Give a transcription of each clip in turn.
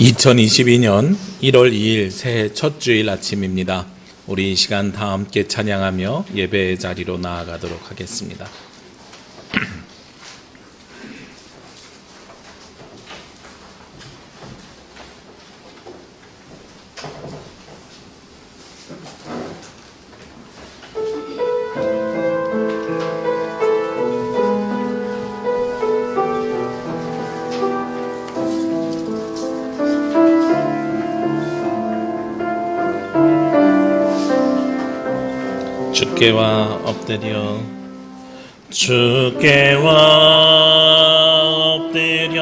2022년 1월 2일 새해 첫 주일 아침입니다. 우리 이 시간 다 함께 찬양하며 예배의 자리로 나아가도록 하겠습니다. 주께와 엎드려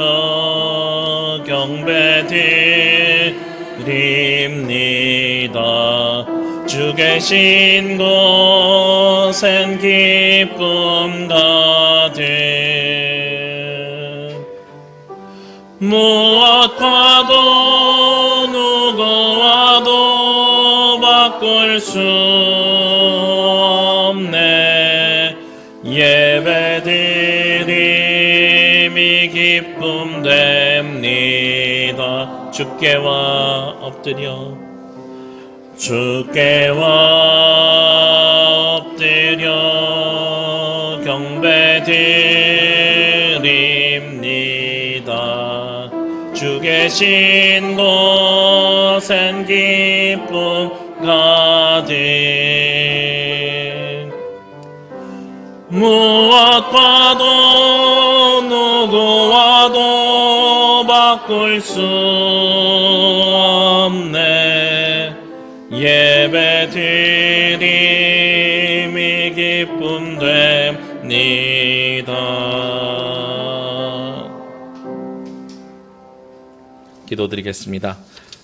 경배드립니다. 주 계신 곳엔 기쁨 가득 무엇과도 누구와도 바꿀 수 없네. 예배드림이 기쁨 됩니다. 주께와 엎드려 경배드립니다. 주 계신 곳엔 기쁨 가득 무엇과도 누구와도 바꿀 수 없네. 예배드림이 기쁨 됩니다. 기도드리겠습니다.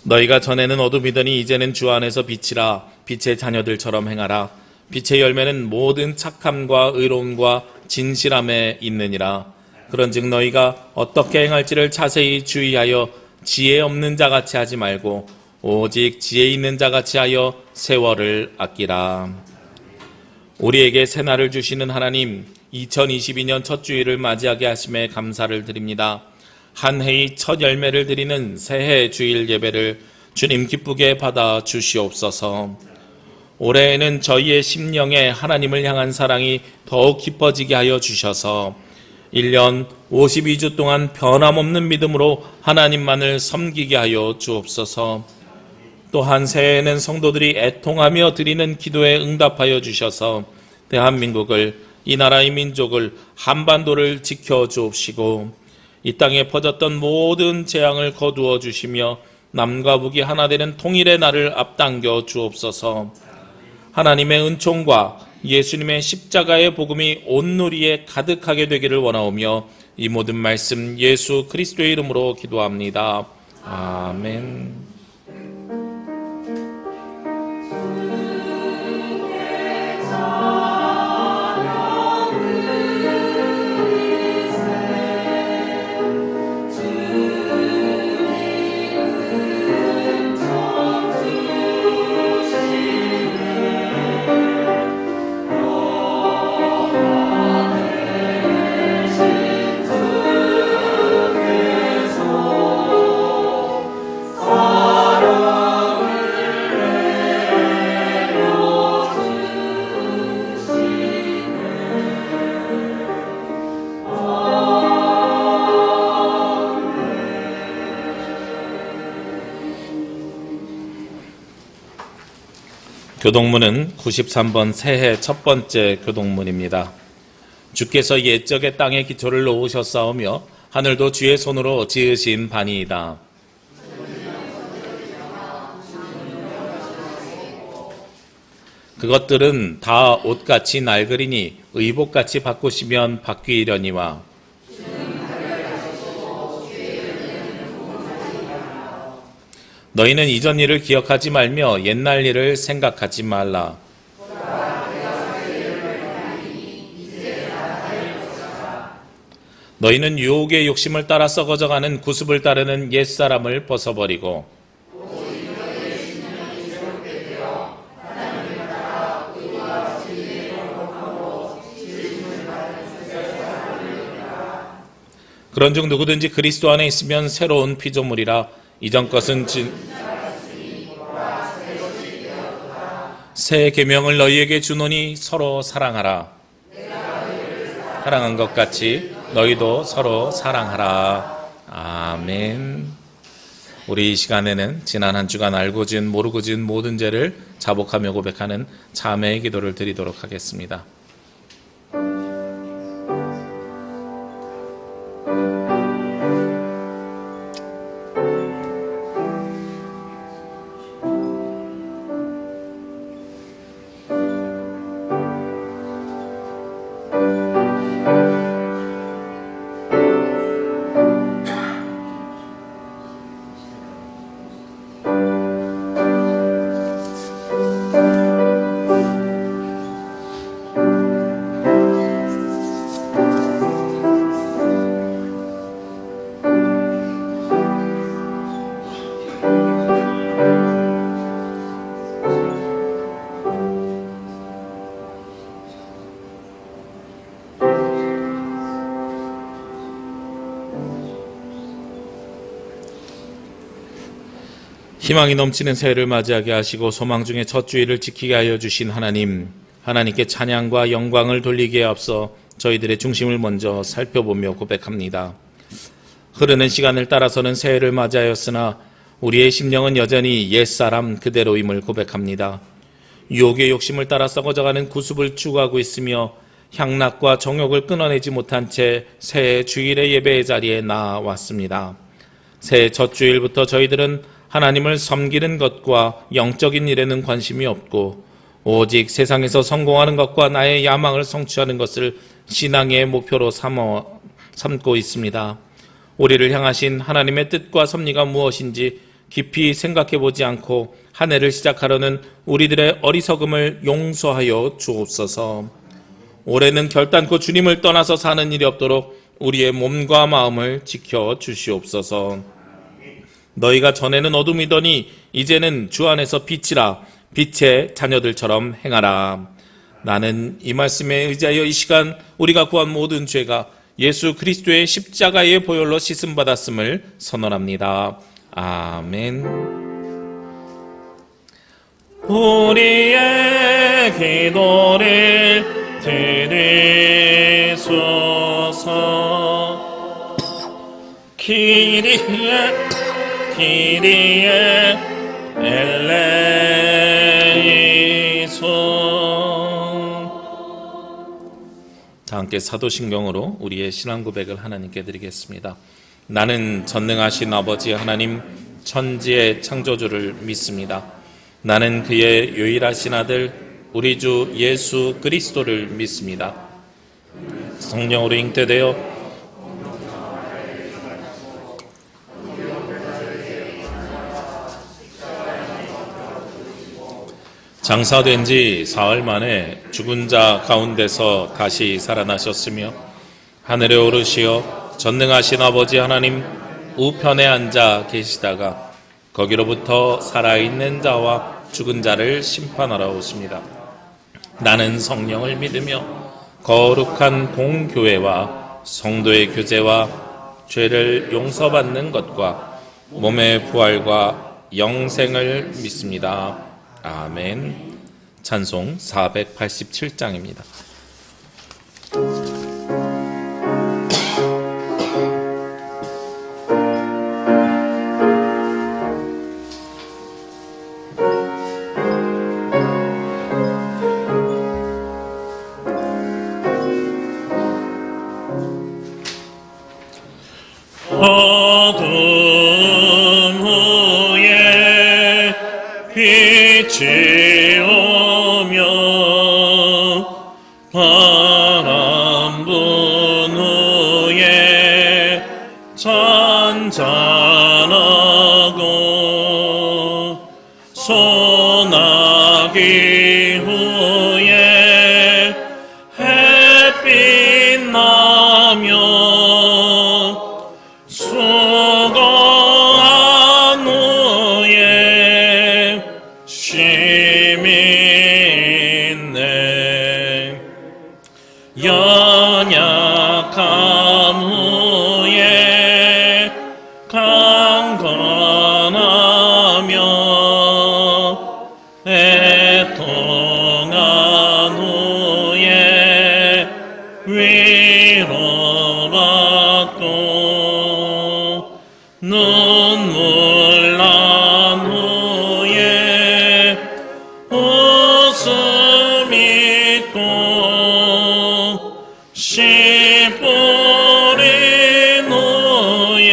너희가 전에는 어둠이더니 이제는 주 안에서 빛이라. 빛의 자녀들처럼 행하라. 빛의 열매는 모든 착함과 의로움과 진실함에 있느니라. 그런즉 너희가 어떻게 행할지를 자세히 주의하여 지혜 없는 자같이 하지 말고 오직 지혜 있는 자같이 하여 세월을 아끼라. 우리에게 새날을 주시는 하나님, 2022년 첫 주일을 맞이하게 하심에 감사를 드립니다. 한 해의 첫 열매를 드리는 새해 주일 예배를 주님 기쁘게 받아 주시옵소서. 올해에는 저희의 심령에 하나님을 향한 사랑이 더욱 깊어지게 하여 주셔서 1년 52주 동안 변함없는 믿음으로 하나님만을 섬기게 하여 주옵소서. 또한 새해에는 성도들이 애통하며 드리는 기도에 응답하여 주셔서 대한민국을, 이 나라의 민족을, 한반도를 지켜주옵시고 이 땅에 퍼졌던 모든 재앙을 거두어 주시며 남과 북이 하나 되는 통일의 날을 앞당겨 주옵소서. 하나님의 은총과 예수님의 십자가의 복음이 온 누리에 가득하게 되기를 원하오며 이 모든 말씀 예수 그리스도의 이름으로 기도합니다. 아멘. 교동문은 93번 새해 첫 번째 교동문입니다. 주께서 옛적의 땅에 기초를 놓으셨사오며 하늘도 주의 손으로 지으신 바니이다. 그것들은 다 옷같이 낡으리니 의복같이 바꾸시면 바뀌려니와 너희는 이전 일을 기억하지 말며 옛날 일을 생각하지 말라. 너희는 유혹의 욕심을 따라 썩어져가는 구습을 따르는 옛사람을 벗어버리고 그런즉 누구든지 그리스도 안에 있으면 새로운 피조물이라. 이전 것은 새 계명을 너희에게 주노니 서로 사랑하라. 사랑한 것 같이 너희도 서로 사랑하라. 아멘. 우리 이 시간에는 지난 한 주간 알고 지은 모르고 지은 모든 죄를 자복하며 고백하는 자매의 기도를 드리도록 하겠습니다. 희망이 넘치는 새해를 맞이하게 하시고 소망 중에 첫 주일을 지키게 하여 주신 하나님, 하나님께 찬양과 영광을 돌리기에 앞서 저희들의 중심을 먼저 살펴보며 고백합니다. 흐르는 시간을 따라서는 새해를 맞이하였으나 우리의 심령은 여전히 옛사람 그대로임을 고백합니다. 유혹의 욕심을 따라 썩어져가는 구습을 추구하고 있으며 향락과 정욕을 끊어내지 못한 채 새해 주일의 예배의 자리에 나아왔습니다. 새해 첫 주일부터 저희들은 하나님을 섬기는 것과 영적인 일에는 관심이 없고 오직 세상에서 성공하는 것과 나의 야망을 성취하는 것을 신앙의 목표로 삼고 있습니다. 우리를 향하신 하나님의 뜻과 섭리가 무엇인지 깊이 생각해 보지 않고 한 해를 시작하려는 우리들의 어리석음을 용서하여 주옵소서. 올해는 결단코 주님을 떠나서 사는 일이 없도록 우리의 몸과 마음을 지켜 주시옵소서. 너희가 전에는 어둠이더니 이제는 주 안에서 빛이라. 빛의 자녀들처럼 행하라. 나는 이 말씀에 의지하여 이 시간 우리가 구한 모든 죄가 예수 그리스도의 십자가의 보혈로 씻음받았음을 선언합니다. 아멘. 우리의 기도를 들으소서. 기리에 엘레이손. 다 함께 사도신경으로 우리의 신앙 고백을 하나님께 드리겠습니다. 나는 전능하신 아버지 하나님 천지의 창조주를 믿습니다. 나는 그의 유일하신 아들 우리 주 예수 그리스도를 믿습니다. 성령으로 잉태되어 장사된 지 사흘 만에 죽은 자 가운데서 다시 살아나셨으며 하늘에 오르시어 전능하신 아버지 하나님 우편에 앉아 계시다가 거기로부터 살아있는 자와 죽은 자를 심판하러 오십니다. 나는 성령을 믿으며 거룩한 공교회와 성도의 교제와 죄를 용서받는 것과 몸의 부활과 영생을 믿습니다. 아멘. 찬송 487장입니다. 어둠 후에 빛이 오며 바람 분 후에 잔잔하고 소나기 후에 햇빛 나며 수고한 후에 쉼이 있네. 연약한 후에 강건함이 위로받고 눈물 난 후에 웃음 있고 씨 뿌린 후에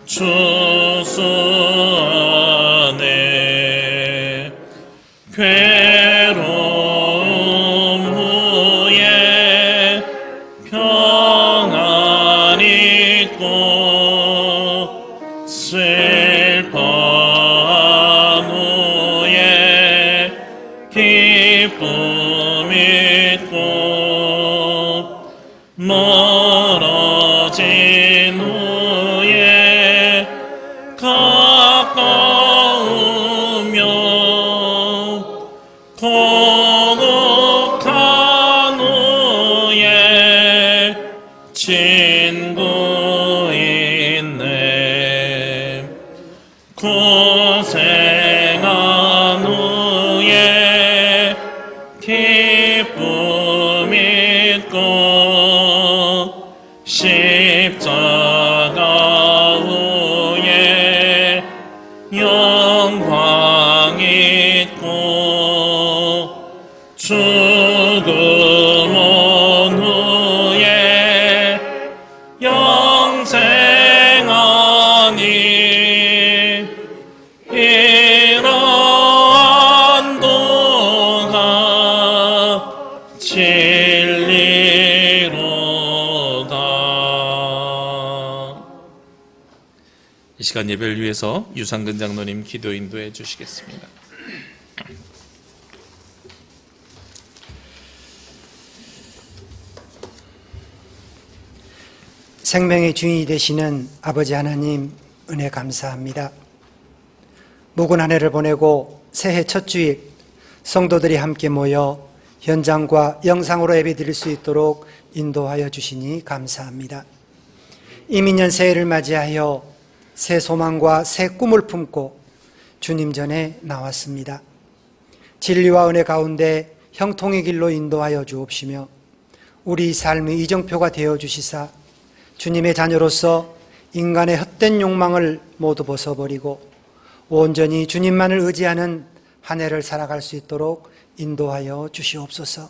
추수하네. 괴로움 후에 평안 있고 슬퍼한 후에 기쁨 있고 멀어진 후에 가까우며 고독한 후에 친구 있네. 고생한 후에 기쁨 있고 십자가 후에 영광 있고 죽음 온 후에 영생하니 이러한 도가 진리로다. 이 시간 예배를 위해서 유상근 장로님 기도 인도해 주시겠습니다. 생명의 주인이 되시는 아버지 하나님, 은혜 감사합니다. 묵은 한 해를 보내고 새해 첫 주일 성도들이 함께 모여 현장과 영상으로 예배드릴 수 있도록 인도하여 주시니 감사합니다. 이민년 새해를 맞이하여 새 소망과 새 꿈을 품고 주님 전에 나왔습니다. 진리와 은혜 가운데 형통의 길로 인도하여 주옵시며 우리 삶의 이정표가 되어 주시사 주님의 자녀로서 인간의 헛된 욕망을 모두 벗어버리고 온전히 주님만을 의지하는 한 해를 살아갈 수 있도록 인도하여 주시옵소서.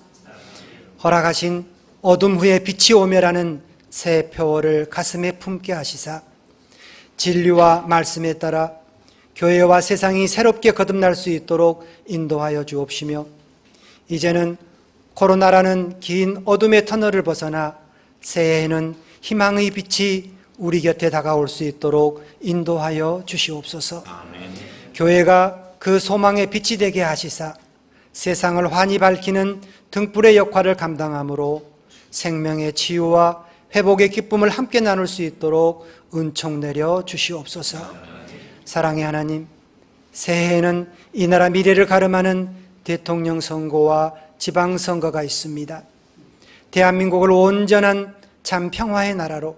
허락하신 어둠 후에 빛이 오매라는 새 표어를 가슴에 품게 하시사 진리와 말씀에 따라 교회와 세상이 새롭게 거듭날 수 있도록 인도하여 주옵시며 이제는 코로나라는 긴 어둠의 터널을 벗어나 새해에는 희망의 빛이 우리 곁에 다가올 수 있도록 인도하여 주시옵소서. 아멘. 교회가 그 소망의 빛이 되게 하시사 세상을 환히 밝히는 등불의 역할을 감당함으로 생명의 치유와 회복의 기쁨을 함께 나눌 수 있도록 은총 내려 주시옵소서. 사랑의 하나님, 새해에는 이 나라 미래를 가름하는 대통령 선거와 지방선거가 있습니다. 대한민국을 온전한 참 평화의 나라로,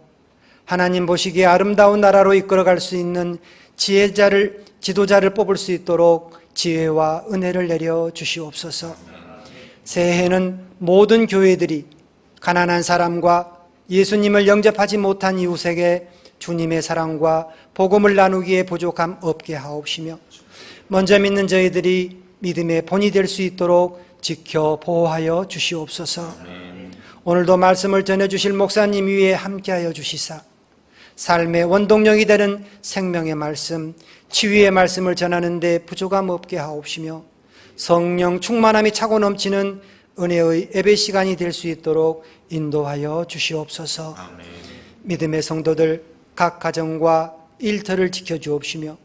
하나님 보시기에 아름다운 나라로 이끌어갈 수 있는 지도자를 뽑을 수 있도록 지혜와 은혜를 내려 주시옵소서. 새해에는 모든 교회들이 가난한 사람과 예수님을 영접하지 못한 이웃에게 주님의 사랑과 복음을 나누기에 부족함 없게 하옵시며 먼저 믿는 저희들이 믿음의 본이 될 수 있도록 지켜 보호하여 주시옵소서. 오늘도 말씀을 전해주실 목사님 위에 함께하여 주시사 삶의 원동력이 되는 생명의 말씀, 치유의 말씀을 전하는 데 부족함 없게 하옵시며 성령 충만함이 차고 넘치는 은혜의 예배 시간이 될 수 있도록 인도하여 주시옵소서. 아멘. 믿음의 성도들 각 가정과 일터를 지켜주옵시며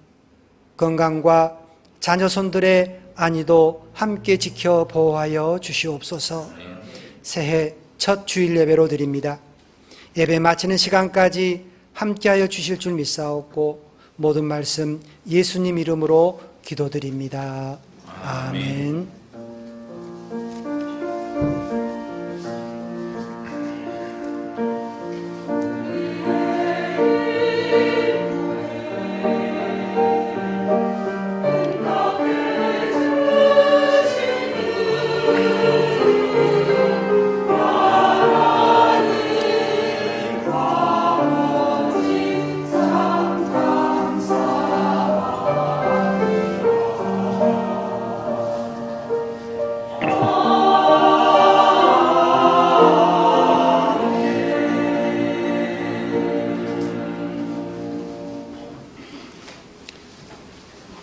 건강과 자녀손들의 안위도 함께 지켜 보호하여 주시옵소서. 아멘. 새해 첫 주일 예배로 드립니다. 예배 마치는 시간까지 함께하여 주실 줄 믿사옵고 모든 말씀 예수님 이름으로 기도드립니다. 아멘.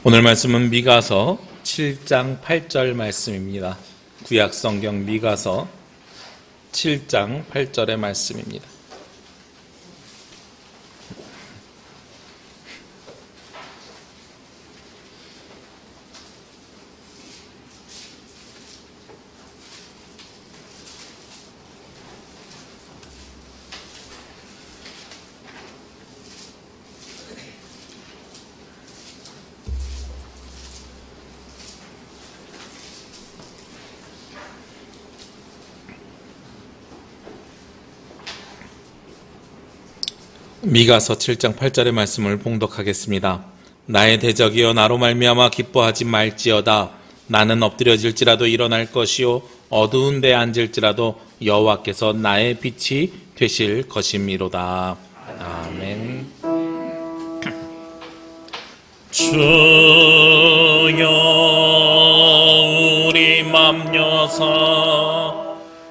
오늘 말씀은 미가서 7장 8절 말씀입니다. 구약 성경 미가서 7장 8절의 말씀입니다. 미가서 7장 8절의 말씀을 봉독하겠습니다. 나의 대적이여 나로 말미암아 기뻐하지 말지어다. 나는 엎드려질지라도 일어날 것이요 어두운 데 앉을지라도 여호와께서 나의 빛이 되실 것임이로다. 아멘. 주여 우리 맘 여사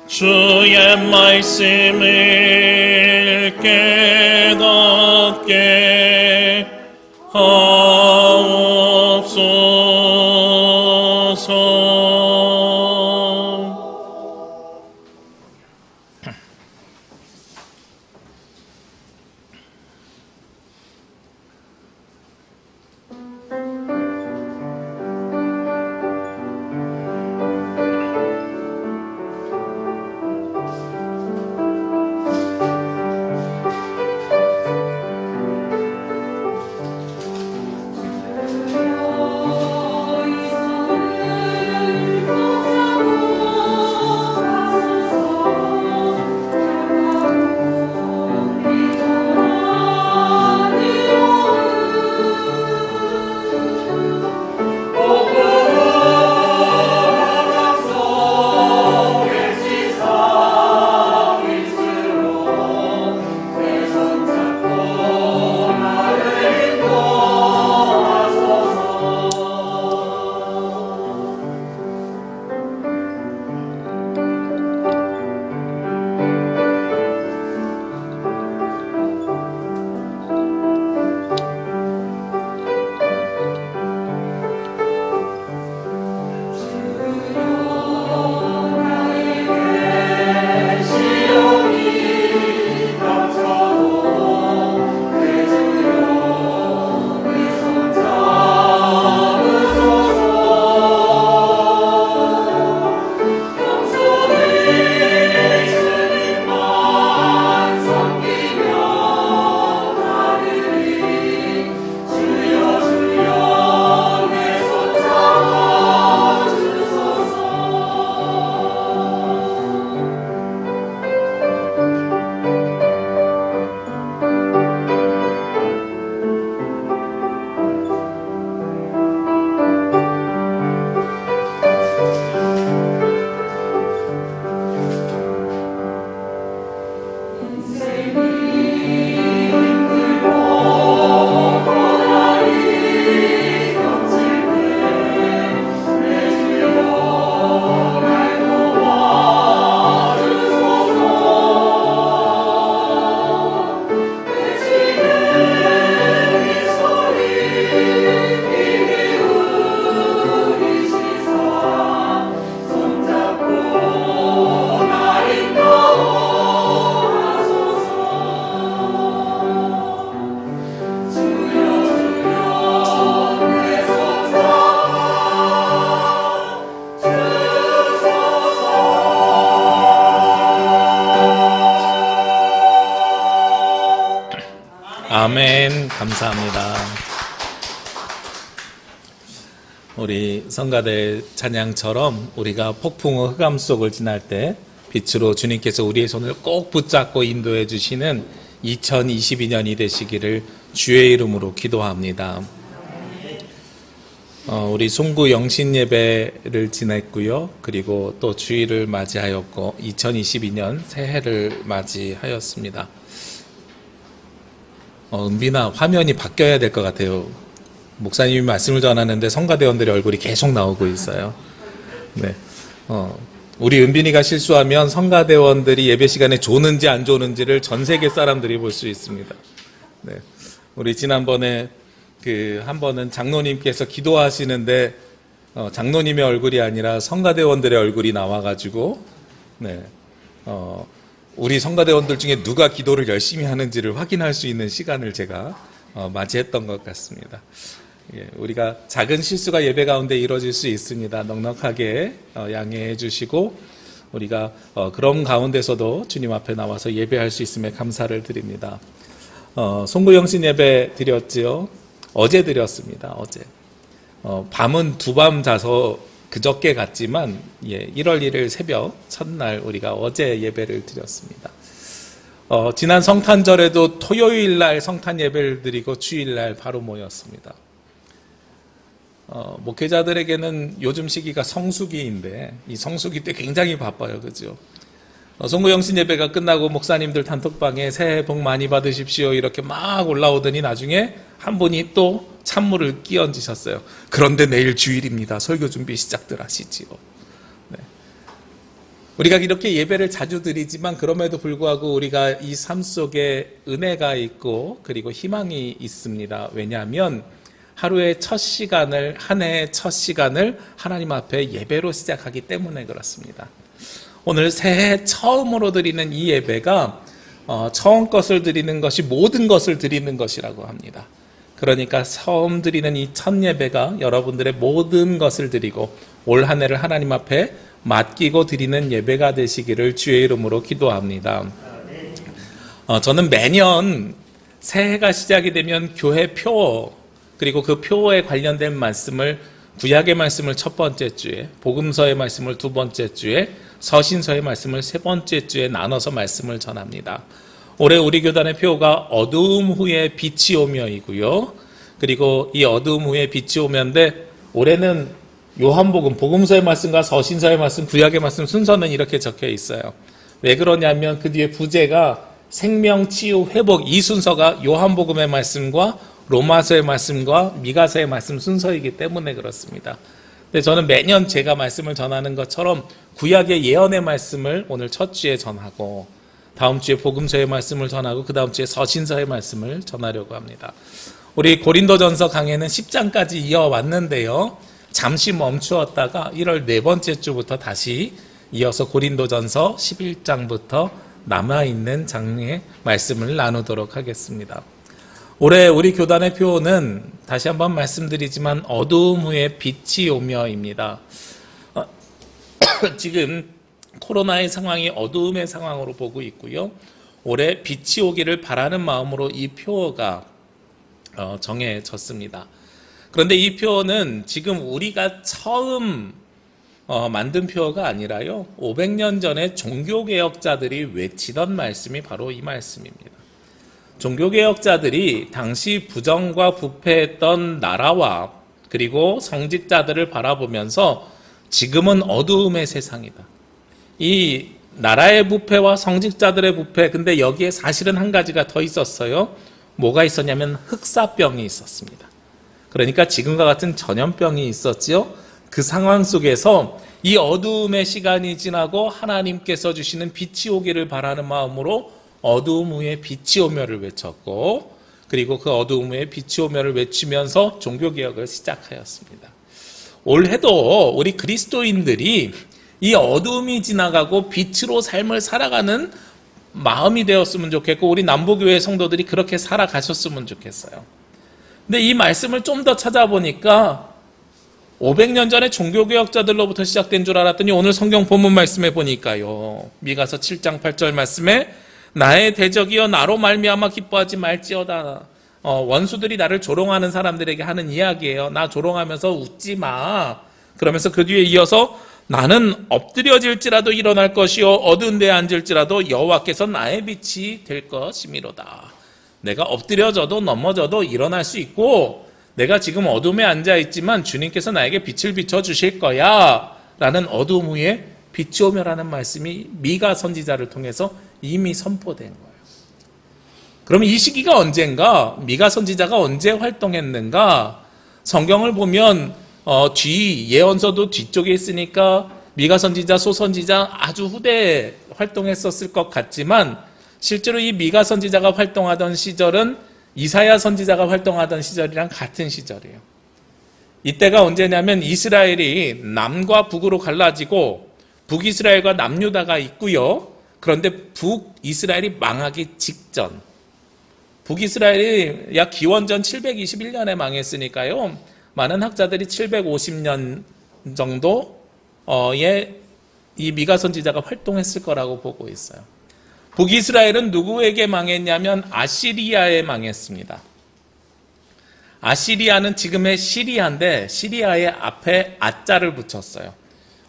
주의 말씀을 깨닫게 하옵소서. 아멘. 감사합니다. 우리 성가대 찬양처럼 우리가 폭풍의 흑암 속을 지날 때 빛으로 주님께서 우리의 손을 꼭 붙잡고 인도해 주시는 2022년이 되시기를 주의 이름으로 기도합니다. 우리 송구 영신 예배를 지냈고요. 그리고 또 주일을 맞이하였고 2022년 새해를 맞이하였습니다. 은빈아, 화면이 바뀌어야 될 것 같아요. 목사님이 말씀을 전하는데 성가대원들의 얼굴이 계속 나오고 있어요. 네. 우리 은빈이가 실수하면 성가대원들이 예배 시간에 조는지 안 조는지를 전 세계 사람들이 볼 수 있습니다. 네. 우리 지난번에 한 번은 장로님께서 기도하시는데 장로님의 얼굴이 아니라 성가대원들의 얼굴이 나와가지고 네, 우리 성가대원들 중에 누가 기도를 열심히 하는지를 확인할 수 있는 시간을 제가 맞이했던 것 같습니다. 예, 우리가 작은 실수가 예배 가운데 이루어질 수 있습니다. 넉넉하게 양해해 주시고 우리가 그런 가운데서도 주님 앞에 나와서 예배할 수 있음에 감사를 드립니다. 송구영신 예배 드렸지요. 어제 드렸습니다. 어제. 밤은 두 밤 자서 그저께 갔지만 1월 1일 새벽 첫날 우리가 어제 예배를 드렸습니다. 지난 성탄절에도 토요일 날 성탄 예배를 드리고 주일 날 바로 모였습니다. 목회자들에게는 요즘 시기가 성수기인데 이 성수기 때 굉장히 바빠요. 그죠? 송구영신 예배가 끝나고 목사님들 단톡방에 새해 복 많이 받으십시오 이렇게 막 올라오더니 나중에 한 분이 또 찬물을 끼얹으셨어요. 그런데 내일 주일입니다. 설교 준비 시작들 하시지요. 네. 우리가 이렇게 예배를 자주 드리지만 그럼에도 불구하고 우리가 이 삶 속에 은혜가 있고 그리고 희망이 있습니다. 왜냐하면 하루의 첫 시간을, 한 해의 첫 시간을 하나님 앞에 예배로 시작하기 때문에 그렇습니다. 오늘 새해 처음으로 드리는 이 예배가 처음 것을 드리는 것이 모든 것을 드리는 것이라고 합니다. 그러니까 처음 드리는 이 첫 예배가 여러분들의 모든 것을 드리고 올 한 해를 하나님 앞에 맡기고 드리는 예배가 되시기를 주의 이름으로 기도합니다. 저는 매년 새해가 시작이 되면 교회 표 그리고 그 표에 관련된 말씀을 구약의 말씀을 첫 번째 주에, 복음서의 말씀을 두 번째 주에, 서신서의 말씀을 세 번째 주에 나눠서 말씀을 전합니다. 올해 우리 교단의 표가 어두움 후에 빛이 오며이고요. 그리고 이 어두움 후에 빛이 오며인데 올해는 요한복음, 복음서의 말씀과 서신서의 말씀, 구약의 말씀 순서는 이렇게 적혀 있어요. 왜 그러냐면 그 뒤에 부제가 생명, 치유, 회복 이 순서가 요한복음의 말씀과 로마서의 말씀과 미가서의 말씀 순서이기 때문에 그렇습니다. 근데 저는 매년 제가 말씀을 전하는 것처럼 구약의 예언의 말씀을 오늘 첫 주에 전하고 다음 주에 복음서의 말씀을 전하고 그 다음 주에 서신서의 말씀을 전하려고 합니다. 우리 고린도전서 강해는 10장까지 이어왔는데요. 잠시 멈추었다가 1월 네 번째 주부터 다시 이어서 고린도전서 11장부터 남아있는 장의 말씀을 나누도록 하겠습니다. 올해 우리 교단의 표는 다시 한번 말씀드리지만 어두움 후에 빛이 오며입니다. 지금 코로나의 상황이 어두움의 상황으로 보고 있고요. 올해 빛이 오기를 바라는 마음으로 이 표가 정해졌습니다. 그런데 이 표는 지금 우리가 처음 만든 표가 아니라요. 500년 전에 종교개혁자들이 외치던 말씀이 바로 이 말씀입니다. 종교개혁자들이 당시 부정과 부패했던 나라와 그리고 성직자들을 바라보면서 지금은 어두움의 세상이다. 이 나라의 부패와 성직자들의 부패, 근데 여기에 사실은 한 가지가 더 있었어요. 뭐가 있었냐면 흑사병이 있었습니다. 그러니까 지금과 같은 전염병이 있었지요. 그 상황 속에서 이 어두움의 시간이 지나고 하나님께서 주시는 빛이 오기를 바라는 마음으로 어두움 후에 빛이 오며를 외쳤고 그리고 그 어두움 후에 빛이 오며를 외치면서 종교개혁을 시작하였습니다. 올해도 우리 그리스도인들이 이 어두움이 지나가고 빛으로 삶을 살아가는 마음이 되었으면 좋겠고 우리 남부교회 성도들이 그렇게 살아가셨으면 좋겠어요. 근데 이 말씀을 좀 더 찾아보니까 500년 전에 종교개혁자들로부터 시작된 줄 알았더니 오늘 성경 본문 말씀에 보니까요. 미가서 7장 8절 말씀에 나의 대적이여 나로 말미암아 기뻐하지 말지어다. 원수들이 나를 조롱하는 사람들에게 하는 이야기예요. 나 조롱하면서 웃지 마. 그러면서 그 뒤에 이어서 나는 엎드려질지라도 일어날 것이요 어두운 데에 앉을지라도 여호와께서 나의 빛이 될 것이미로다. 내가 엎드려져도 넘어져도 일어날 수 있고 내가 지금 어둠에 앉아있지만 주님께서 나에게 빛을 비춰주실 거야 라는 어둠 후에 빛이 오며라는 말씀이 미가 선지자를 통해서 이미 선포된 거예요. 그러면 이 시기가 언젠가? 미가 선지자가 언제 활동했는가? 성경을 보면 뒤 예언서도 뒤쪽에 있으니까 미가 선지자, 소 선지자 아주 후대에 활동했었을 것 같지만 실제로 이 미가 선지자가 활동하던 시절은 이사야 선지자가 활동하던 시절이랑 같은 시절이에요. 이때가 언제냐면 이스라엘이 남과 북으로 갈라지고 북이스라엘과 남유다가 있고요. 그런데 북이스라엘이 망하기 직전, 북이스라엘이 약 기원전 721년에 망했으니까요. 많은 학자들이 750년 정도의 이 미가 선지자가 활동했을 거라고 보고 있어요. 북이스라엘은 누구에게 망했냐면 아시리아에 망했습니다. 아시리아는 지금의 시리아인데 시리아의 앞에 아자를 붙였어요.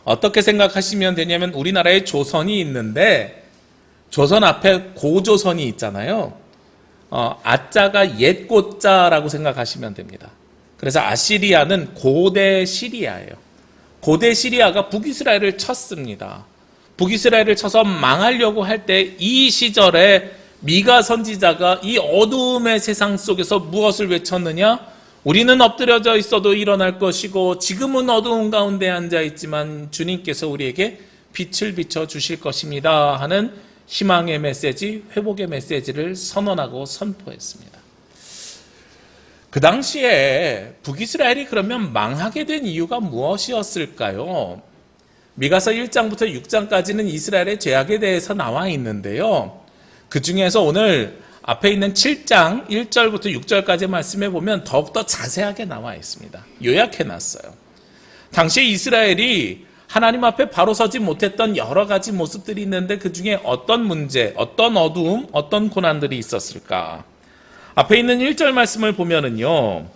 어떻게 생각하시면 되냐면 우리나라에 조선이 있는데 조선 앞에 고조선이 있잖아요. 아자가 옛 고자라고 생각하시면 됩니다. 그래서 아시리아는 고대 시리아예요. 고대 시리아가 북이스라엘을 쳤습니다. 북이스라엘을 쳐서 망하려고 할 때 이 시절에 미가 선지자가 이 어두움의 세상 속에서 무엇을 외쳤느냐? 우리는 엎드려져 있어도 일어날 것이고 지금은 어두운 가운데 앉아 있지만 주님께서 우리에게 빛을 비춰 주실 것입니다 하는 희망의 메시지, 회복의 메시지를 선언하고 선포했습니다. 그 당시에 북이스라엘이 그러면 망하게 된 이유가 무엇이었을까요? 미가서 1장부터 6장까지는 이스라엘의 죄악에 대해서 나와 있는데요. 그 중에서 오늘 앞에 있는 7장 1절부터 6절까지 말씀해 보면 더욱더 자세하게 나와 있습니다. 요약해 놨어요. 당시 이스라엘이 하나님 앞에 바로 서지 못했던 여러 가지 모습들이 있는데 그 중에 어떤 문제, 어떤 어두움, 어떤 고난들이 있었을까? 앞에 있는 1절 말씀을 보면은요.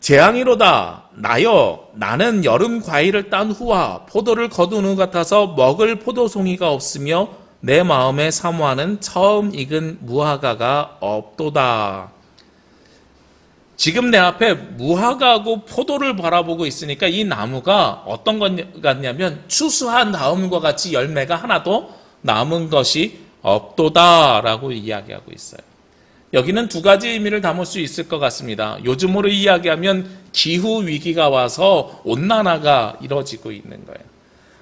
재앙이로다 나여 나는 여름 과일을 딴 후와 포도를 거둔 후 같아서 먹을 포도송이가 없으며 내 마음에 사모하는 처음 익은 무화과가 없도다. 지금 내 앞에 무화과하고 포도를 바라보고 있으니까 이 나무가 어떤 것 같냐면 추수한 다음과 같이 열매가 하나도 남은 것이 없도다라고 이야기하고 있어요. 여기는 두 가지 의미를 담을 수 있을 것 같습니다. 요즘으로 이야기하면 기후 위기가 와서 온난화가 이루어지고 있는 거예요.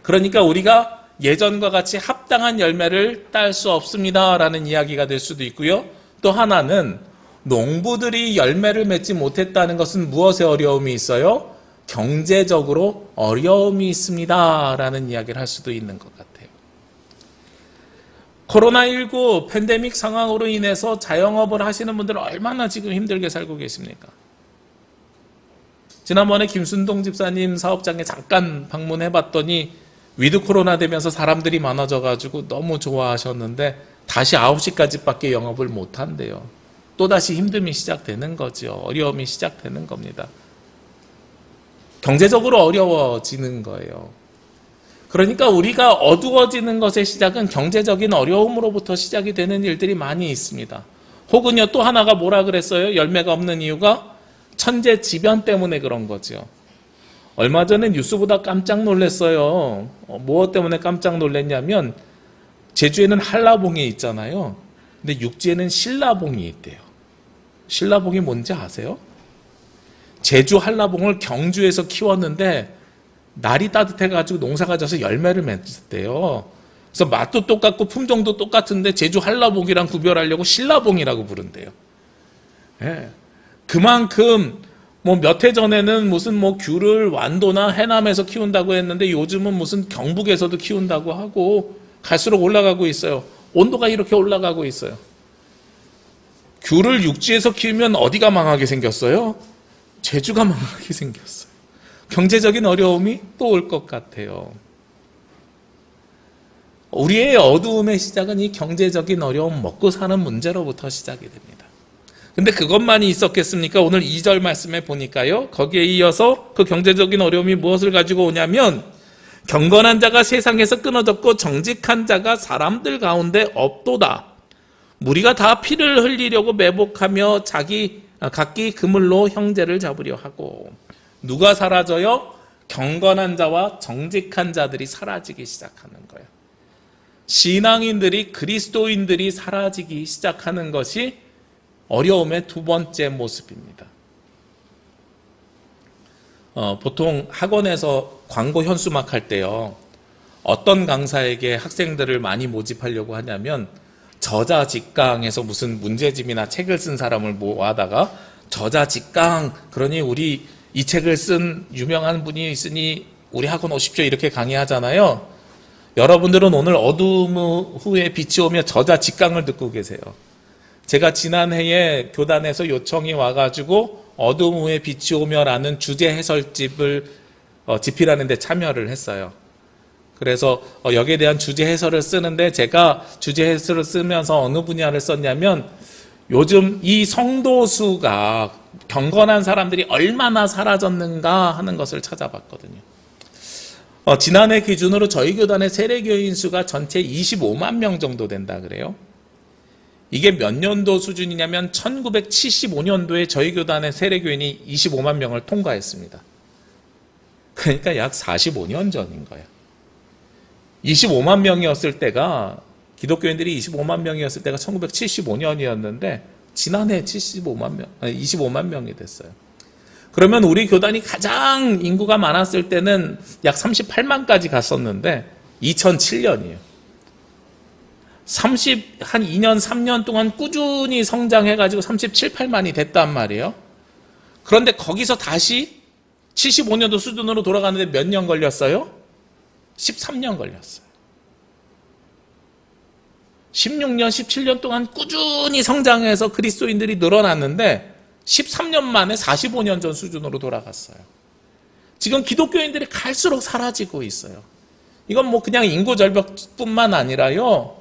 그러니까 우리가 예전과 같이 합당한 열매를 딸 수 없습니다라는 이야기가 될 수도 있고요. 또 하나는 농부들이 열매를 맺지 못했다는 것은 무엇에 어려움이 있어요? 경제적으로 어려움이 있습니다라는 이야기를 할 수도 있는 것 같아요. 코로나19 팬데믹 상황으로 인해서 자영업을 하시는 분들은 얼마나 지금 힘들게 살고 계십니까? 지난번에 김순동 집사님 사업장에 잠깐 방문해 봤더니 위드 코로나 되면서 사람들이 많아져가지고 너무 좋아하셨는데 다시 9시까지밖에 영업을 못 한대요. 또다시 힘듦이 시작되는 거죠. 어려움이 시작되는 겁니다. 경제적으로 어려워지는 거예요. 그러니까 우리가 어두워지는 것의 시작은 경제적인 어려움으로부터 시작이 되는 일들이 많이 있습니다. 혹은요 또 하나가 뭐라 그랬어요? 열매가 없는 이유가 천재지변 때문에 그런 거죠. 얼마 전에 뉴스 보다 깜짝 놀랐어요. 무엇 때문에 깜짝 놀랐냐면 제주에는 한라봉이 있잖아요. 근데 육지에는 신라봉이 있대요. 신라봉이 뭔지 아세요? 제주 한라봉을 경주에서 키웠는데 날이 따뜻해가지고 농사가 져서 열매를 맺었대요. 그래서 맛도 똑같고 품종도 똑같은데 제주 한라봉이랑 구별하려고 신라봉이라고 부른대요. 예. 그만큼 몇 해 전에는 무슨 귤을 완도나 해남에서 키운다고 했는데 요즘은 무슨 경북에서도 키운다고 하고 갈수록 올라가고 있어요. 온도가 이렇게 올라가고 있어요. 귤을 육지에서 키우면 어디가 망하게 생겼어요? 제주가 망하게 생겼어요. 경제적인 어려움이 또 올 것 같아요. 우리의 어두움의 시작은 이 경제적인 어려움, 먹고 사는 문제로부터 시작이 됩니다. 근데 그것만이 있었겠습니까? 오늘 2절 말씀에 보니까요. 거기에 이어서 그 경제적인 어려움이 무엇을 가지고 오냐면 경건한 자가 세상에서 끊어졌고 정직한 자가 사람들 가운데 없도다. 무리가 다 피를 흘리려고 매복하며 각기 그물로 형제를 잡으려 하고. 누가 사라져요? 경건한 자와 정직한 자들이 사라지기 시작하는 거예요. 신앙인들이, 그리스도인들이 사라지기 시작하는 것이 어려움의 두 번째 모습입니다. 보통 학원에서 광고 현수막 할 때요. 어떤 강사에게 학생들을 많이 모집하려고 하냐면 저자직강에서 무슨 문제집이나 책을 쓴 사람을 모아다가 저자직강, 그러니 우리 이 책을 쓴 유명한 분이 있으니 우리 학원 오십시오 이렇게 강의하잖아요. 여러분들은 오늘 어두움 후에 빛이 오며 저자직강을 듣고 계세요. 제가 지난해에 교단에서 요청이 와가지고 어두움 후에 빛이 오며라는 주제 해설집을 집필하는 데 참여를 했어요. 그래서 여기에 대한 주제 해설을 쓰는데 제가 주제 해설을 쓰면서 어느 분야를 썼냐면 요즘 이 성도수가 경건한 사람들이 얼마나 사라졌는가 하는 것을 찾아봤거든요. 지난해 기준으로 저희 교단의 세례교인 수가 전체 25만 명 정도 된다 그래요. 이게 몇 년도 수준이냐면 1975년도에 저희 교단의 세례교인이 25만 명을 통과했습니다. 그러니까 약 45년 전인 거예요. 25만 명이었을 때가, 기독교인들이 25만 명이었을 때가 1975년이었는데 지난해 25만 명이 됐어요. 그러면 우리 교단이 가장 인구가 많았을 때는 약 38만까지 갔었는데 2007년이에요. 한 2년, 3년 동안 꾸준히 성장해가지고 37, 8만이 됐단 말이에요. 그런데 거기서 다시 75년도 수준으로 돌아가는데 몇 년 걸렸어요? 13년 걸렸어요. 16년, 17년 동안 꾸준히 성장해서 그리스도인들이 늘어났는데 13년 만에 45년 전 수준으로 돌아갔어요. 지금 기독교인들이 갈수록 사라지고 있어요. 이건 뭐 그냥 인구 절벽뿐만 아니라요.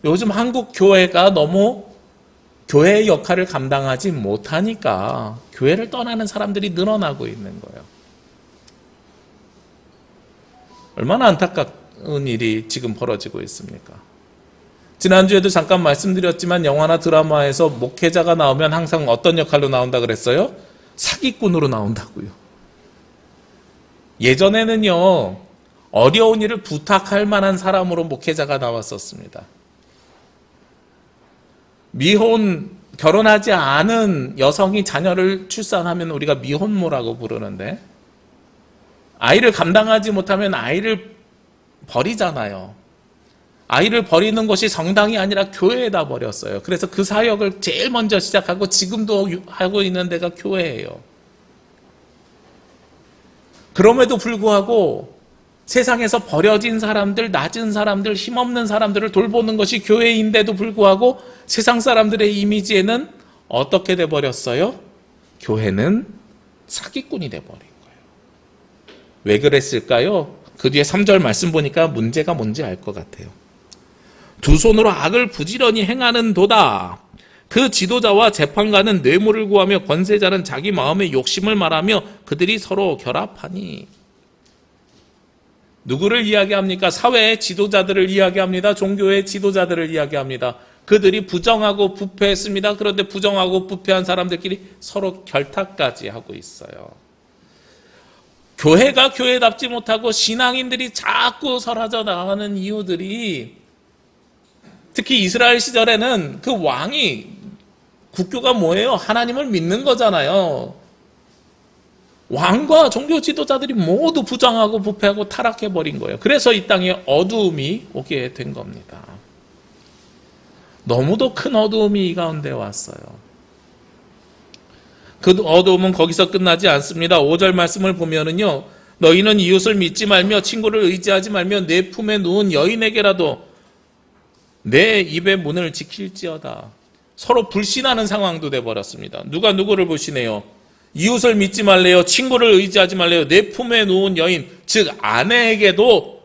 요즘 한국 교회가 너무 교회의 역할을 감당하지 못하니까 교회를 떠나는 사람들이 늘어나고 있는 거예요. 얼마나 안타까운 일이 지금 벌어지고 있습니까? 지난주에도 잠깐 말씀드렸지만 영화나 드라마에서 목회자가 나오면 항상 어떤 역할로 나온다 그랬어요? 사기꾼으로 나온다고요. 예전에는요, 어려운 일을 부탁할 만한 사람으로 목회자가 나왔었습니다. 결혼하지 않은 여성이 자녀를 출산하면 우리가 미혼모라고 부르는데, 아이를 감당하지 못하면 아이를 버리잖아요. 아이를 버리는 것이 성당이 아니라 교회에다 버렸어요. 그래서 그 사역을 제일 먼저 시작하고 지금도 하고 있는 데가 교회예요. 그럼에도 불구하고 세상에서 버려진 사람들, 낮은 사람들, 힘없는 사람들을 돌보는 것이 교회인데도 불구하고 세상 사람들의 이미지에는 어떻게 돼버렸어요? 교회는 사기꾼이 돼버린 거예요. 왜 그랬을까요? 그 뒤에 3절 말씀 보니까 문제가 뭔지 알 것 같아요. 두 손으로 악을 부지런히 행하는 도다. 그 지도자와 재판관은 뇌물을 구하며 권세자는 자기 마음의 욕심을 말하며 그들이 서로 결합하니. 누구를 이야기합니까? 사회의 지도자들을 이야기합니다. 종교의 지도자들을 이야기합니다. 그들이 부정하고 부패했습니다. 그런데 부정하고 부패한 사람들끼리 서로 결탁까지 하고 있어요. 교회가 교회답지 못하고 신앙인들이 자꾸 사라져 나가는 이유들이, 특히 이스라엘 시절에는 그 왕이, 국교가 뭐예요? 하나님을 믿는 거잖아요. 왕과 종교 지도자들이 모두 부정하고 부패하고 타락해버린 거예요. 그래서 이 땅에 어두움이 오게 된 겁니다. 너무도 큰 어두움이 이 가운데 왔어요. 그 어두움은 거기서 끝나지 않습니다. 5절 말씀을 보면은요, 너희는 이웃을 믿지 말며 친구를 의지하지 말며 내 품에 누운 여인에게라도 내 입의 문을 지킬지어다. 서로 불신하는 상황도 돼버렸습니다. 누가 누구를 불신해요? 이웃을 믿지 말래요. 친구를 의지하지 말래요. 내 품에 누운 여인, 즉 아내에게도,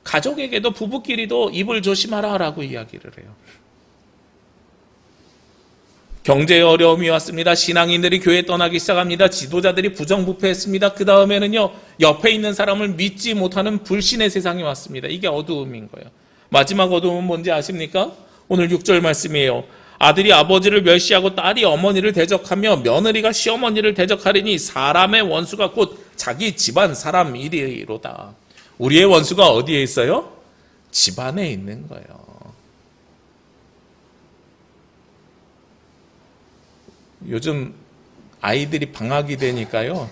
가족에게도, 부부끼리도 입을 조심하라 라고 이야기를 해요. 경제의 어려움이 왔습니다. 신앙인들이 교회 떠나기 시작합니다. 지도자들이 부정부패했습니다. 그 다음에는요, 옆에 있는 사람을 믿지 못하는 불신의 세상이 왔습니다. 이게 어두움인 거예요. 마지막 어두움은 뭔지 아십니까? 오늘 6절 말씀이에요. 아들이 아버지를 멸시하고 딸이 어머니를 대적하며 며느리가 시어머니를 대적하리니 사람의 원수가 곧 자기 집안 사람이리로다. 우리의 원수가 어디에 있어요? 집안에 있는 거예요. 요즘 아이들이 방학이 되니까요,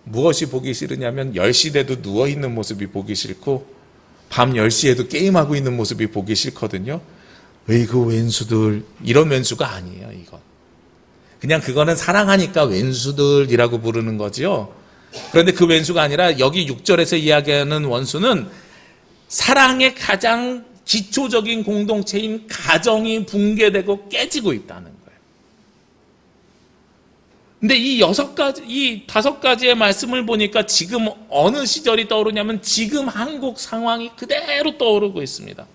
무엇이 보기 싫으냐면 10시 돼도 누워있는 모습이 보기 싫고, 밤 10시에도 게임하고 있는 모습이 보기 싫거든요. 으이그 왼수들, 이런 왼수가 아니에요, 이건. 그냥 그거는 사랑하니까 왼수들이라고 부르는 거죠. 그런데 그 왼수가 아니라 여기 6절에서 이야기하는 원수는 사랑의 가장 기초적인 공동체인 가정이 붕괴되고 깨지고 있다는 거예요. 근데 이 5가지의 말씀을 보니까 지금 어느 시절이 떠오르냐면 지금 한국 상황이 그대로 떠오르고 있습니다.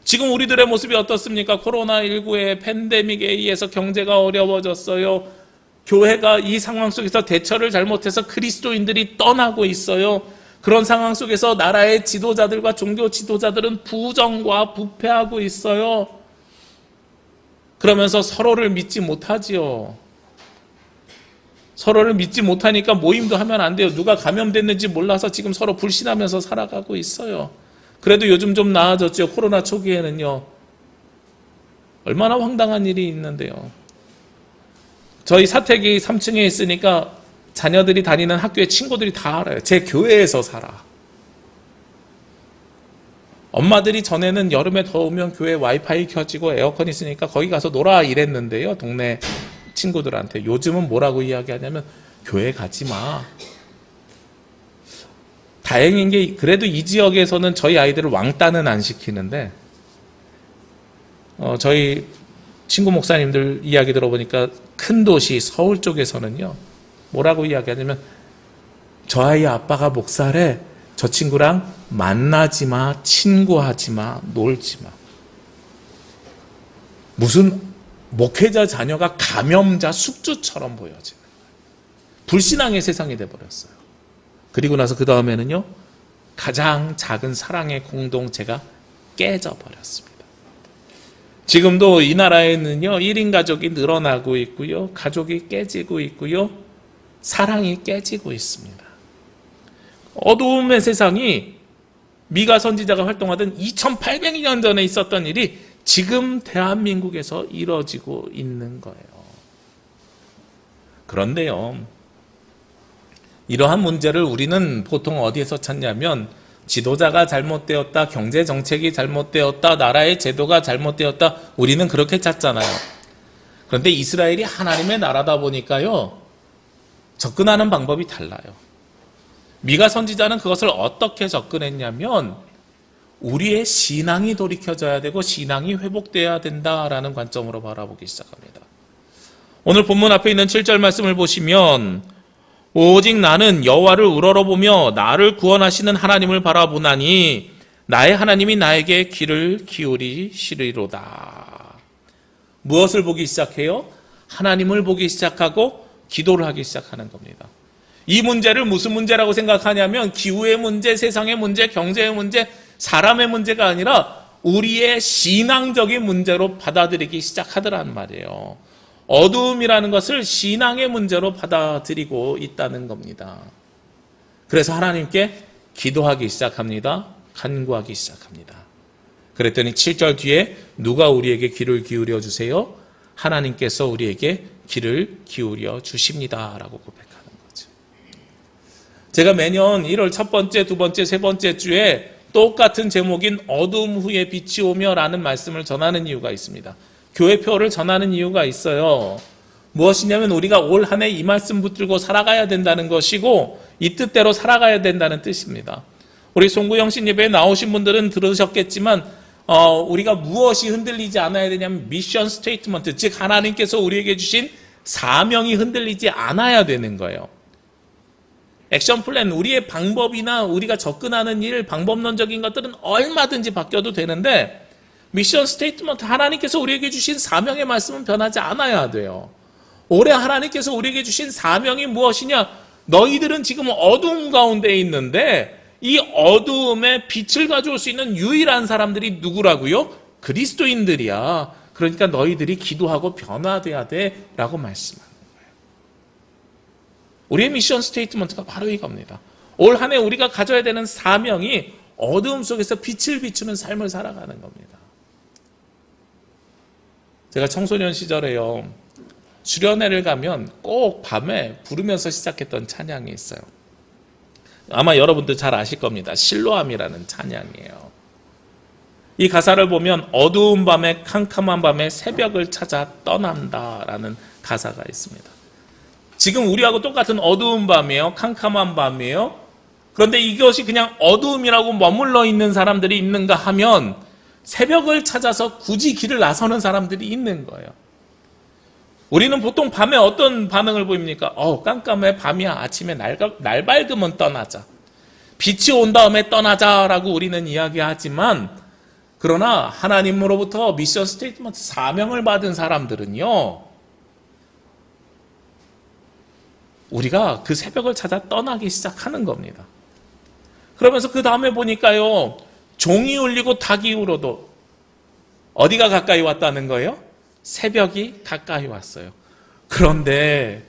지금 우리들의 모습이 어떻습니까? 코로나19의 팬데믹에 의해서 경제가 어려워졌어요. 교회가 이 상황 속에서 대처를 잘못해서 그리스도인들이 떠나고 있어요. 그런 상황 속에서 나라의 지도자들과 종교 지도자들은 부정과 부패하고 있어요. 그러면서 서로를 믿지 못하지요. 서로를 믿지 못하니까 모임도 하면 안 돼요. 누가 감염됐는지 몰라서 지금 서로 불신하면서 살아가고 있어요. 그래도 요즘 좀 나아졌죠. 코로나 초기에는요. 얼마나 황당한 일이 있는데요. 저희 사택이 3층에 있으니까 자녀들이 다니는 학교에 친구들이 다 알아요. 제 교회에서 살아. 엄마들이 전에는 여름에 더우면 교회 와이파이 켜지고 에어컨 있으니까 거기 가서 놀아 이랬는데요. 동네 친구들한테. 요즘은 뭐라고 이야기하냐면 교회 가지 마. 다행인 게 그래도 이 지역에서는 저희 아이들을 왕따는 안 시키는데 저희 친구 목사님들 이야기 들어보니까 큰 도시 서울 쪽에서는요. 뭐라고 이야기하냐면 저 아이 아빠가 목사래. 저 친구랑 만나지 마, 친구하지 마, 놀지 마. 무슨 목회자 자녀가 감염자 숙주처럼 보여지는 거예요. 불신앙의 세상이 돼버렸어요. 그리고 나서 그 다음에는요. 가장 작은 사랑의 공동체가 깨져버렸습니다. 지금도 이 나라에는요. 1인 가족이 늘어나고 있고요. 가족이 깨지고 있고요. 사랑이 깨지고 있습니다. 어두움의 세상이 미가 선지자가 활동하던 2800년 전에 있었던 일이 지금 대한민국에서 이루어지고 있는 거예요. 그런데요. 이러한 문제를 우리는 보통 어디에서 찾냐면 지도자가 잘못되었다, 경제정책이 잘못되었다, 나라의 제도가 잘못되었다, 우리는 그렇게 찾잖아요. 그런데 이스라엘이 하나님의 나라다 보니까요. 접근하는 방법이 달라요. 미가 선지자는 그것을 어떻게 접근했냐면 우리의 신앙이 돌이켜져야 되고 신앙이 회복되어야 된다라는 관점으로 바라보기 시작합니다. 오늘 본문 앞에 있는 7절 말씀을 보시면 오직 나는 여호와를 우러러보며 나를 구원하시는 하나님을 바라보나니 나의 하나님이 나에게 귀를 기울이시리로다. 무엇을 보기 시작해요? 하나님을 보기 시작하고 기도를 하기 시작하는 겁니다. 이 문제를 무슨 문제라고 생각하냐면 기후의 문제, 세상의 문제, 경제의 문제, 사람의 문제가 아니라 우리의 신앙적인 문제로 받아들이기 시작하더란 말이에요. 어두움이라는 것을 신앙의 문제로 받아들이고 있다는 겁니다. 그래서 하나님께 기도하기 시작합니다. 간구하기 시작합니다. 그랬더니 7절 뒤에 누가 우리에게 귀를 기울여 주세요? 하나님께서 우리에게 귀를 기울여 주십니다. 라고 고백합니다. 제가 매년 1월 첫 번째, 두 번째, 세 번째 주에 똑같은 제목인 어두움 후에 빛이 오며 라는 말씀을 전하는 이유가 있습니다. 교회표를 전하는 이유가 있어요. 무엇이냐면 우리가 올 한 해 이 말씀 붙들고 살아가야 된다는 것이고 이 뜻대로 살아가야 된다는 뜻입니다. 우리 송구영 신예배에 나오신 분들은 들으셨겠지만 우리가 무엇이 흔들리지 않아야 되냐면 미션 스테이트먼트, 즉 하나님께서 우리에게 주신 사명이 흔들리지 않아야 되는 거예요. 액션 플랜, 우리의 방법이나 우리가 접근하는 일, 방법론적인 것들은 얼마든지 바뀌어도 되는데 미션 스테이트먼트, 하나님께서 우리에게 주신 사명의 말씀은 변하지 않아야 돼요. 올해 하나님께서 우리에게 주신 사명이 무엇이냐? 너희들은 지금 어두움 가운데 있는데 이 어두움에 빛을 가져올 수 있는 유일한 사람들이 누구라고요? 그리스도인들이야. 그러니까 너희들이 기도하고 변화돼야 돼 라고 말씀합니다. 우리의 미션 스테이트먼트가 바로 이겁니다. 올 한 해 우리가 가져야 되는 사명이 어두움 속에서 빛을 비추는 삶을 살아가는 겁니다. 제가 청소년 시절에요. 수련회를 가면 꼭 밤에 부르면서 시작했던 찬양이 있어요. 아마 여러분들 잘 아실 겁니다. 실로암이라는 찬양이에요. 이 가사를 보면 어두운 밤에 캄캄한 밤에 새벽을 찾아 떠난다라는 가사가 있습니다. 지금 우리하고 똑같은 어두운 밤이에요. 캄캄한 밤이에요. 그런데 이것이 그냥 어두움이라고 머물러 있는 사람들이 있는가 하면 새벽을 찾아서 굳이 길을 나서는 사람들이 있는 거예요. 우리는 보통 밤에 어떤 반응을 보입니까? 깜깜해, 밤이야. 아침에 날 밝으면 떠나자. 빛이 온 다음에 떠나자라고 우리는 이야기하지만, 그러나 하나님으로부터 미션 스테이트먼트 사명을 받은 사람들은요, 우리가 그 새벽을 찾아 떠나기 시작하는 겁니다. 그러면서 그 다음에 보니까요, 종이 울리고 닭이 울어도 어디가 가까이 왔다는 거예요? 새벽이 가까이 왔어요. 그런데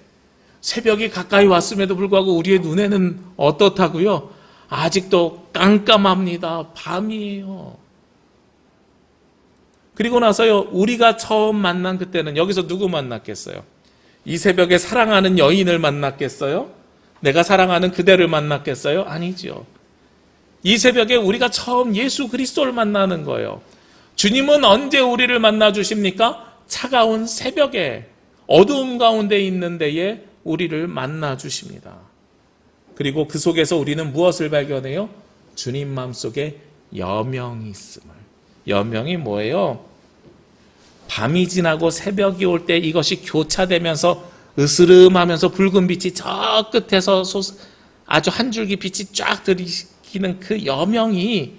새벽이 가까이 왔음에도 불구하고 우리의 눈에는 어떻다고요? 아직도 깜깜합니다. 밤이에요. 그리고 나서요, 우리가 처음 만난 그때는 여기서 누구 만났겠어요? 이 새벽에 사랑하는 여인을 만났겠어요? 내가 사랑하는 그대를 만났겠어요? 아니죠. 이 새벽에 우리가 처음 예수 그리스도를 만나는 거예요. 주님은 언제 우리를 만나 주십니까? 차가운 새벽에 어두움 가운데 있는 데에 우리를 만나 주십니다. 그리고 그 속에서 우리는 무엇을 발견해요? 주님 마음속에 여명이 있음을. 여명이 뭐예요? 밤이 지나고 새벽이 올 때 이것이 교차되면서 으스름하면서 붉은 빛이 저 끝에서 아주 한 줄기 빛이 쫙 들이키는 그 여명이,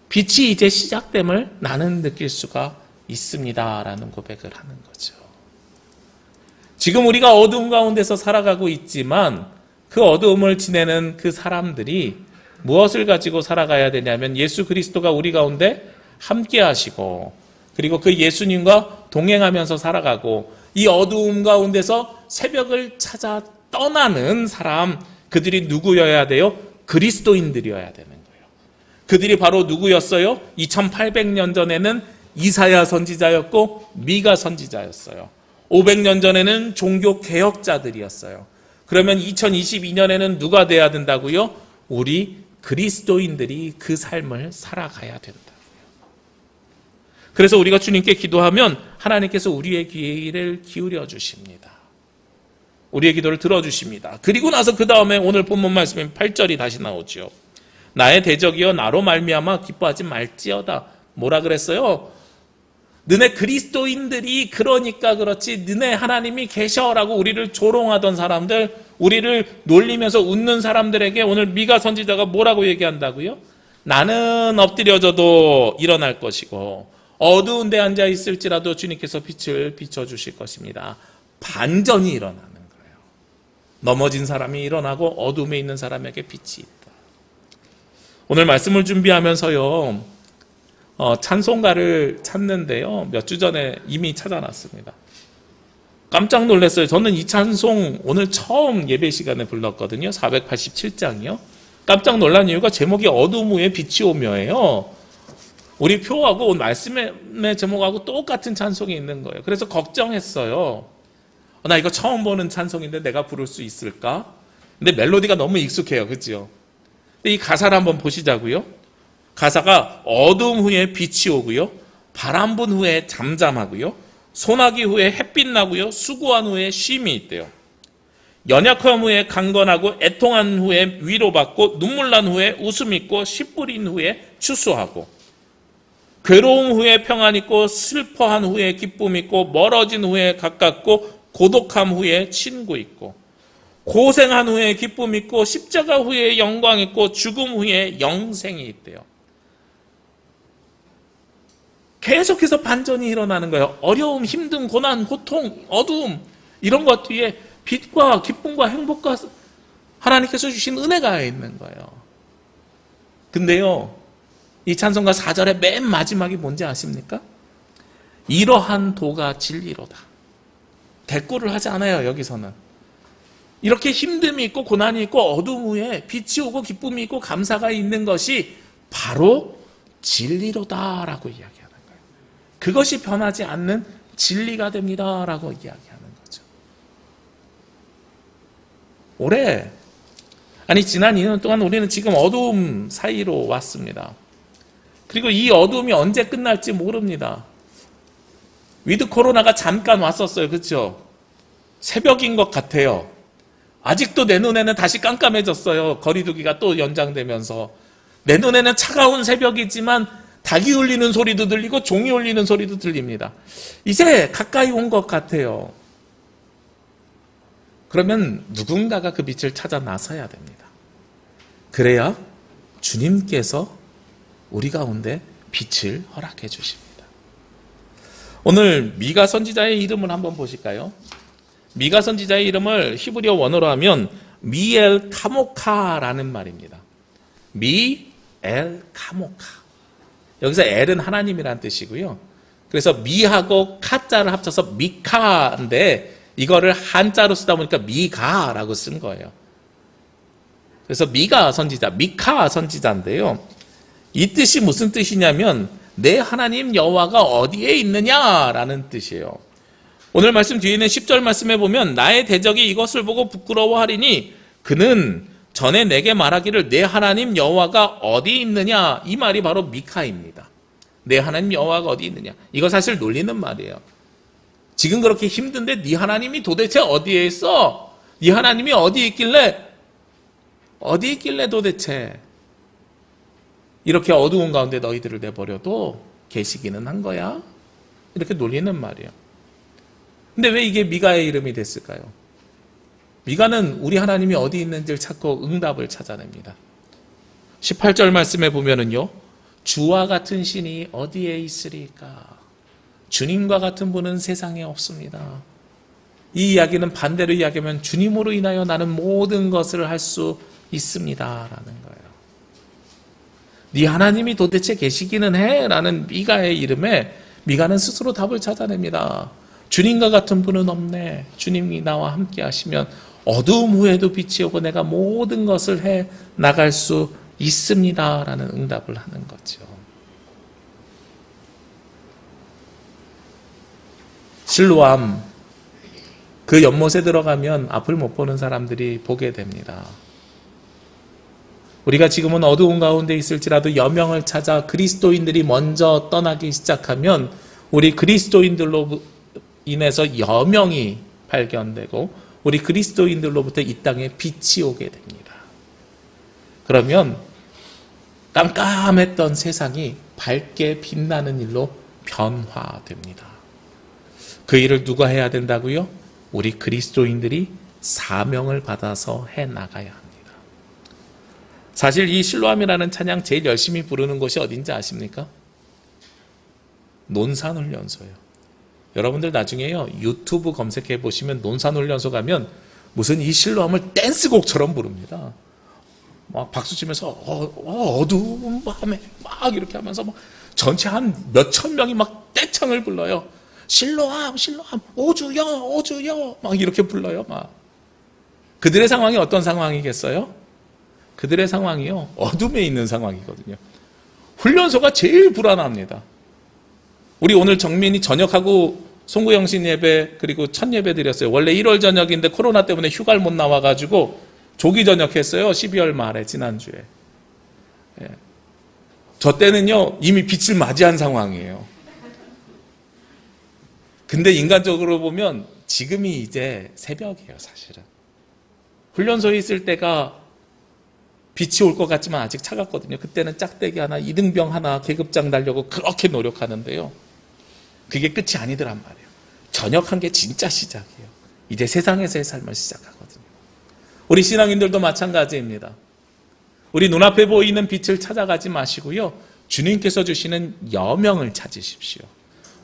빛이 이제 시작됨을 나는 느낄 수가 있습니다라는 고백을 하는 거죠. 지금 우리가 어두움 가운데서 살아가고 있지만 그 어두움을 지내는 그 사람들이 무엇을 가지고 살아가야 되냐면 예수 그리스도가 우리 가운데 함께 하시고, 그리고 그 예수님과 동행하면서 살아가고, 이 어두움 가운데서 새벽을 찾아 떠나는 사람, 그들이 누구여야 돼요? 그리스도인들이어야 되는 거예요. 그들이 바로 누구였어요? 2800년 전에는 이사야 선지자였고 미가 선지자였어요. 500년 전에는 종교 개혁자들이었어요. 그러면 2022년에는 누가 돼야 된다고요? 우리 그리스도인들이 그 삶을 살아가야 된다고요. 그래서 우리가 주님께 기도하면 하나님께서 우리의 귀를 기울여 주십니다. 우리의 기도를 들어주십니다. 그리고 나서 그 다음에 오늘 본문 말씀인 8절이 다시 나오죠. 나의 대적이여 나로 말미암아 기뻐하지 말지어다. 뭐라 그랬어요? 너네 그리스도인들이 그러니까 그렇지, 너네 하나님이 계셔라고 우리를 조롱하던 사람들, 우리를 놀리면서 웃는 사람들에게 오늘 미가 선지자가 뭐라고 얘기한다고요? 나는 엎드려져도 일어날 것이고 어두운 데 앉아 있을지라도 주님께서 빛을 비춰주실 것입니다. 반전이 일어나는 거예요. 넘어진 사람이 일어나고 어둠에 있는 사람에게 빛이 있다. 오늘 말씀을 준비하면서요, 찬송가를 찾는데요, 몇 주 전에 이미 찾아놨습니다. 깜짝 놀랐어요. 저는 이 찬송 오늘 처음 예배 시간에 불렀거든요. 487장이요. 깜짝 놀란 이유가 제목이 어둠 후에 빛이 오며예요. 우리 표하고 말씀의 제목하고 똑같은 찬송이 있는 거예요. 그래서 걱정했어요. 나 이거 처음 보는 찬송인데 내가 부를 수 있을까? 근데 멜로디가 너무 익숙해요. 그렇죠? 근데 이 가사를 한번 보시자고요. 가사가 어두움 후에 빛이 오고요, 바람 분 후에 잠잠하고요, 소나기 후에 햇빛 나고요, 수고한 후에 쉼이 있대요. 연약함 후에 강건하고 애통한 후에 위로받고 눈물 난 후에 웃음 있고 씨 뿌린 후에 추수하고, 괴로움 후에 평안 있고 슬퍼한 후에 기쁨 있고 멀어진 후에 가깝고 고독함 후에 친구 있고, 고생한 후에 기쁨 있고 십자가 후에 영광 있고 죽음 후에 영생이 있대요. 계속해서 반전이 일어나는 거예요. 어려움, 힘든, 고난, 고통, 어두움, 이런 것 뒤에 빛과 기쁨과 행복과 하나님께서 주신 은혜가 있는 거예요. 근데요, 이 찬송가 4절의 맨 마지막이 뭔지 아십니까? 이러한 도가 진리로다. 대꾸를 하지 않아요, 여기서는. 이렇게 힘듦이 있고 고난이 있고 어둠 후에 빛이 오고 기쁨이 있고 감사가 있는 것이 바로 진리로다라고 이야기합니다. 그것이 변하지 않는 진리가 됩니다라고 이야기하는 거죠. 지난 2년 동안 우리는 지금 어두움 사이로 왔습니다. 그리고 이 어두움이 언제 끝날지 모릅니다. 위드 코로나가 잠깐 왔었어요. 그렇죠? 새벽인 것 같아요. 아직도 내 눈에는 다시 깜깜해졌어요. 거리두기가 또 연장되면서. 내 눈에는 차가운 새벽이지만 닭이 울리는 소리도 들리고 종이 울리는 소리도 들립니다. 이제 가까이 온 것 같아요. 그러면 누군가가 그 빛을 찾아 나서야 됩니다. 그래야 주님께서 우리 가운데 빛을 허락해 주십니다. 오늘 미가 선지자의 이름을 한번 보실까요? 미가 선지자의 이름을 히브리어 원어로 하면 미엘 카모카라는 말입니다. 미엘 카모카. 여기서 엘은 하나님이라는 뜻이고요. 그래서 미하고 카자를 합쳐서 미카인데 이거를 한자로 쓰다 보니까 미가라고 쓴 거예요. 그래서 미가 선지자, 미카 선지자인데요. 이 뜻이 무슨 뜻이냐면 내 하나님 여호와가 어디에 있느냐라는 뜻이에요. 오늘 말씀 뒤에 있는 10절 말씀에 보면 나의 대적이 이것을 보고 부끄러워하리니 그는 전에 내게 말하기를 내 하나님 여호와가 어디 있느냐, 이 말이 바로 미카입니다. 내 하나님 여호와가 어디 있느냐. 이거 사실 놀리는 말이에요. 지금 그렇게 힘든데 네 하나님이 도대체 어디에 있어? 네 하나님이 어디 있길래 도대체 이렇게 어두운 가운데 너희들을 내버려도 계시기는 한 거야? 이렇게 놀리는 말이에요. 근데 왜 이게 미가의 이름이 됐을까요? 미가는 우리 하나님이 어디 있는지를 찾고 응답을 찾아냅니다. 18절 말씀에 보면은요, 주와 같은 신이 어디에 있으리까? 주님과 같은 분은 세상에 없습니다. 이 이야기는 반대로 이야기하면 주님으로 인하여 나는 모든 것을 할 수 있습니다라는 거예요. 네 하나님이 도대체 계시기는 해? 라는 미가의 이름에 미가는 스스로 답을 찾아냅니다. 주님과 같은 분은 없네. 주님이 나와 함께 하시면 어두움 후에도 빛이 오고 내가 모든 것을 해 나갈 수 있습니다 라는 응답을 하는 거죠. 실로암, 그 연못에 들어가면 앞을 못 보는 사람들이 보게 됩니다. 우리가 지금은 어두운 가운데 있을지라도 여명을 찾아 그리스도인들이 먼저 떠나기 시작하면 우리 그리스도인들로 인해서 여명이 발견되고 우리 그리스도인들로부터 이 땅에 빛이 오게 됩니다. 그러면 깜깜했던 세상이 밝게 빛나는 일로 변화됩니다. 그 일을 누가 해야 된다고요? 우리 그리스도인들이 사명을 받아서 해나가야 합니다. 사실 이 실로암이라는 찬양 제일 열심히 부르는 곳이 어딘지 아십니까? 논산훈련소예요. 여러분들 나중에요 유튜브 검색해 보시면 논산훈련소 가면 무슨 이 실로암을 댄스곡처럼 부릅니다. 막 박수 치면서 어두운 밤에 막 이렇게 하면서 막 전체 한 몇천 명이 막 떼창을 불러요. 실로암 실로암 오주여 오주여 막 이렇게 불러요. 막 그들의 상황이 어떤 상황이겠어요? 그들의 상황이요 어둠에 있는 상황이거든요. 훈련소가 제일 불안합니다. 우리 오늘 정민이 저녁하고 송구영신 예배 그리고 첫 예배 드렸어요. 원래 1월 저녁인데 코로나 때문에 휴가를 못 나와가지고 조기 저녁했어요. 12월 말에 지난주에. 예. 저 때는요 이미 빛을 맞이한 상황이에요. 근데 인간적으로 보면 지금이 이제 새벽이에요. 사실은 훈련소에 있을 때가 빛이 올 것 같지만 아직 차갑거든요. 그때는 짝대기 하나, 이등병 하나 계급장 달려고 그렇게 노력하는데요. 그게 끝이 아니더란 말이에요. 전역한 게 진짜 시작이에요. 이제 세상에서의 삶을 시작하거든요. 우리 신앙인들도 마찬가지입니다. 우리 눈앞에 보이는 빛을 찾아가지 마시고요. 주님께서 주시는 여명을 찾으십시오.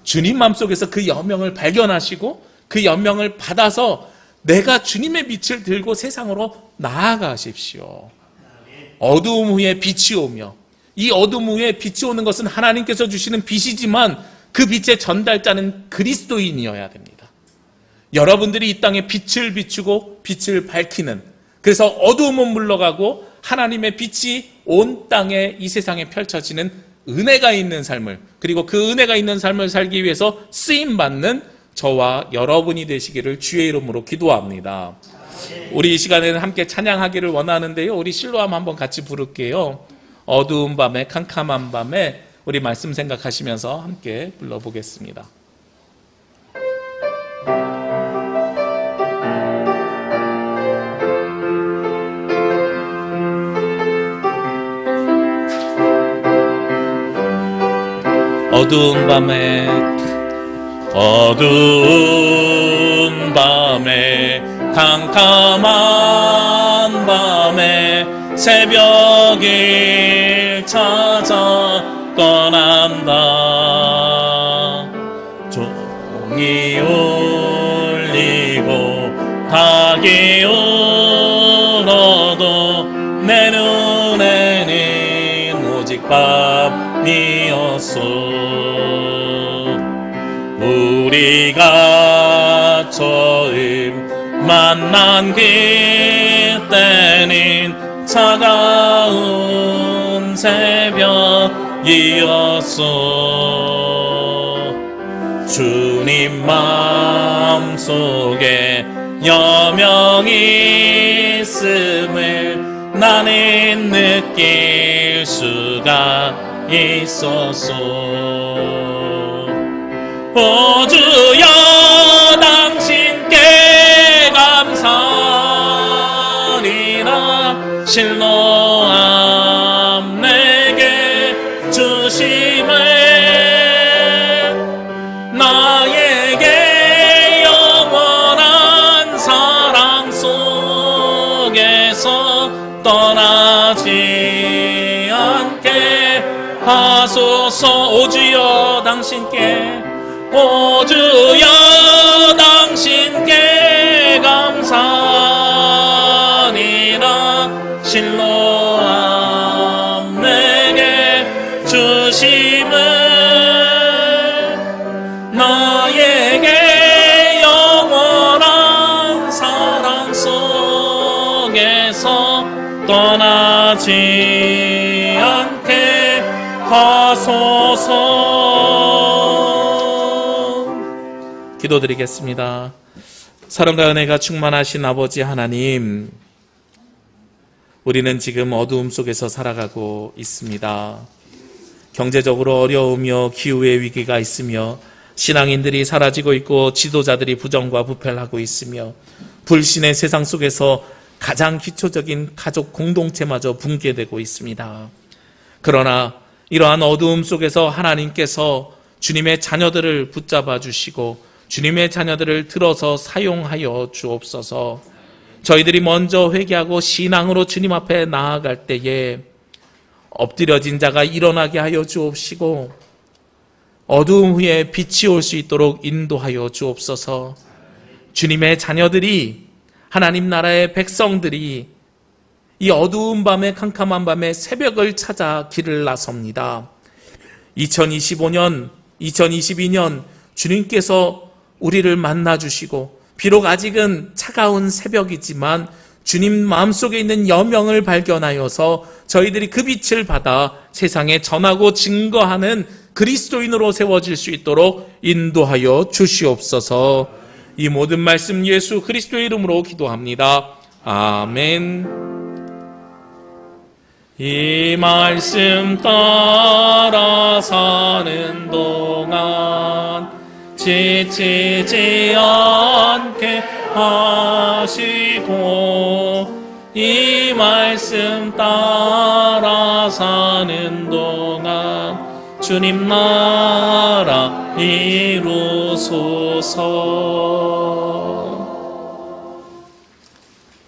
주님 마음속에서 그 여명을 발견하시고 그 여명을 받아서 내가 주님의 빛을 들고 세상으로 나아가십시오. 어두움 후에 빛이 오며 이 어두움 후에 빛이 오는 것은 하나님께서 주시는 빛이지만 그 빛의 전달자는 그리스도인이어야 됩니다. 여러분들이 이 땅에 빛을 비추고 빛을 밝히는, 그래서 어두움은 물러가고 하나님의 빛이 온 땅에 이 세상에 펼쳐지는 은혜가 있는 삶을, 그리고 그 은혜가 있는 삶을 살기 위해서 쓰임받는 저와 여러분이 되시기를 주의 이름으로 기도합니다. 우리 이 시간에는 함께 찬양하기를 원하는데요. 우리 실로암 한번 같이 부를게요. 어두운 밤에 캄캄한 밤에 우리 말씀 생각하시면서 함께 불러보겠습니다. 어두운 밤에 캄캄한 밤에 새벽을 찾아 떠난다. 종이 울리고 닭이 울어도 내 눈에는 오직 밤이었소. 우리가 처음 만난 그때는 차가운 새벽이었소. 주님 마음속에 여명이 있음을 나는 느낄 수가 있었소. 오 주여 당신께 감사리라. 실로암 내게 주심을 나에게 영원한 사랑 속에서 떠나지 않게 하소서. 오 주여 당신께, 오 주여 당신께 감사하니라. 실로암 내게 주심을 나에게 영원한 사랑 속에서 떠나지 않게 하소서. 기도드리겠습니다. 사랑과 은혜가 충만하신 아버지 하나님, 우리는 지금 어두움 속에서 살아가고 있습니다. 경제적으로 어려우며 기후의 위기가 있으며 신앙인들이 사라지고 있고 지도자들이 부정과 부패를 하고 있으며 불신의 세상 속에서 가장 기초적인 가족 공동체마저 붕괴되고 있습니다. 그러나 이러한 어두움 속에서 하나님께서 주님의 자녀들을 붙잡아 주시고 주님의 자녀들을 들어서 사용하여 주옵소서. 저희들이 먼저 회개하고 신앙으로 주님 앞에 나아갈 때에 엎드려진 자가 일어나게 하여 주옵시고 어두움 후에 빛이 올 수 있도록 인도하여 주옵소서. 주님의 자녀들이, 하나님 나라의 백성들이 이 어두운 밤에, 캄캄한 밤에 새벽을 찾아 길을 나섭니다. 2025년, 2022년 주님께서 우리를 만나주시고 비록 아직은 차가운 새벽이지만 주님 마음속에 있는 여명을 발견하여서 저희들이 그 빛을 받아 세상에 전하고 증거하는 그리스도인으로 세워질 수 있도록 인도하여 주시옵소서. 이 모든 말씀 예수 그리스도의 이름으로 기도합니다. 아멘. 이 말씀 따라 사는 동안 지치지 않게 하시고 이 말씀 따라 사는 동안 주님 나라 이루소서.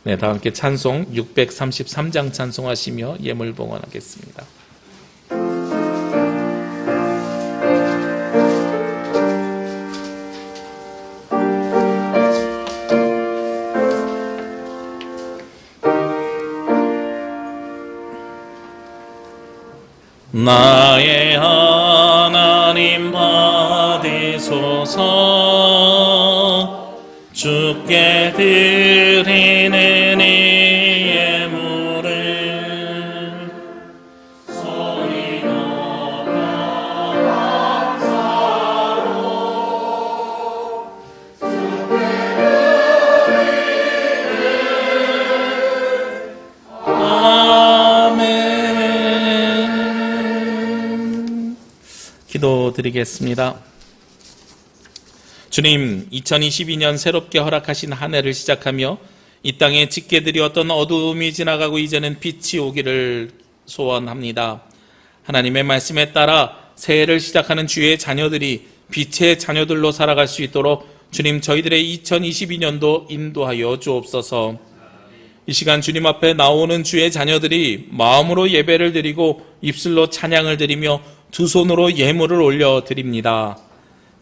네, 다 함께 찬송 633장 찬송하시며 예물 봉헌하겠습니다. 나의 하나님 받으소서. 주께 드리는 이 예물을 소리 높여 감사로 주께 드리는 아멘. 기도드리겠습니다. 주님, 2022년 새롭게 허락하신 한 해를 시작하며 이 땅에 짙게 드리웠던 어두움이 지나가고 이제는 빛이 오기를 소원합니다. 하나님의 말씀에 따라 새해를 시작하는 주의 자녀들이 빛의 자녀들로 살아갈 수 있도록 주님, 저희들의 2022년도 인도하여 주옵소서. 이 시간 주님 앞에 나오는 주의 자녀들이 마음으로 예배를 드리고 입술로 찬양을 드리며 두 손으로 예물을 올려드립니다.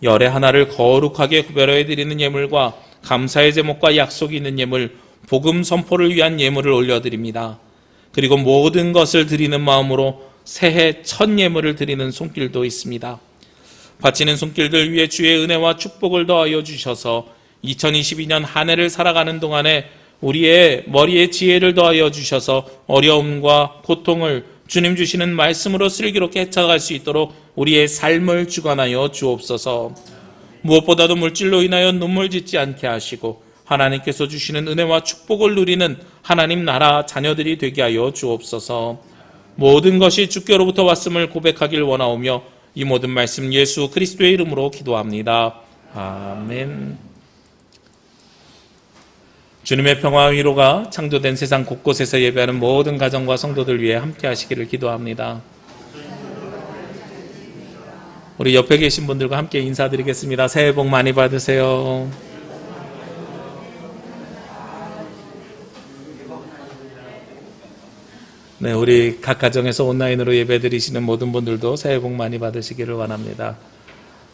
열의 하나를 거룩하게 구별해 드리는 예물과 감사의 제목과 약속이 있는 예물, 복음 선포를 위한 예물을 올려드립니다. 그리고 모든 것을 드리는 마음으로 새해 첫 예물을 드리는 손길도 있습니다. 바치는 손길들 위에 주의 은혜와 축복을 더하여 주셔서 2022년 한 해를 살아가는 동안에 우리의 머리에 지혜를 더하여 주셔서 어려움과 고통을 주님 주시는 말씀으로 슬기롭게 헤쳐갈 수 있도록 우리의 삶을 주관하여 주옵소서. 무엇보다도 물질로 인하여 눈물 짓지 않게 하시고 하나님께서 주시는 은혜와 축복을 누리는 하나님 나라 자녀들이 되게 하여 주옵소서. 모든 것이 주께로부터 왔음을 고백하길 원하오며 이 모든 말씀 예수 그리스도의 이름으로 기도합니다. 아멘. 주님의 평화와 위로가 창조된 세상 곳곳에서 예배하는 모든 가정과 성도들 위해 함께 하시기를 기도합니다. 우리 옆에 계신 분들과 함께 인사드리겠습니다. 새해 복 많이 받으세요. 네, 우리 각 가정에서 온라인으로 예배드리시는 모든 분들도 새해 복 많이 받으시기를 원합니다.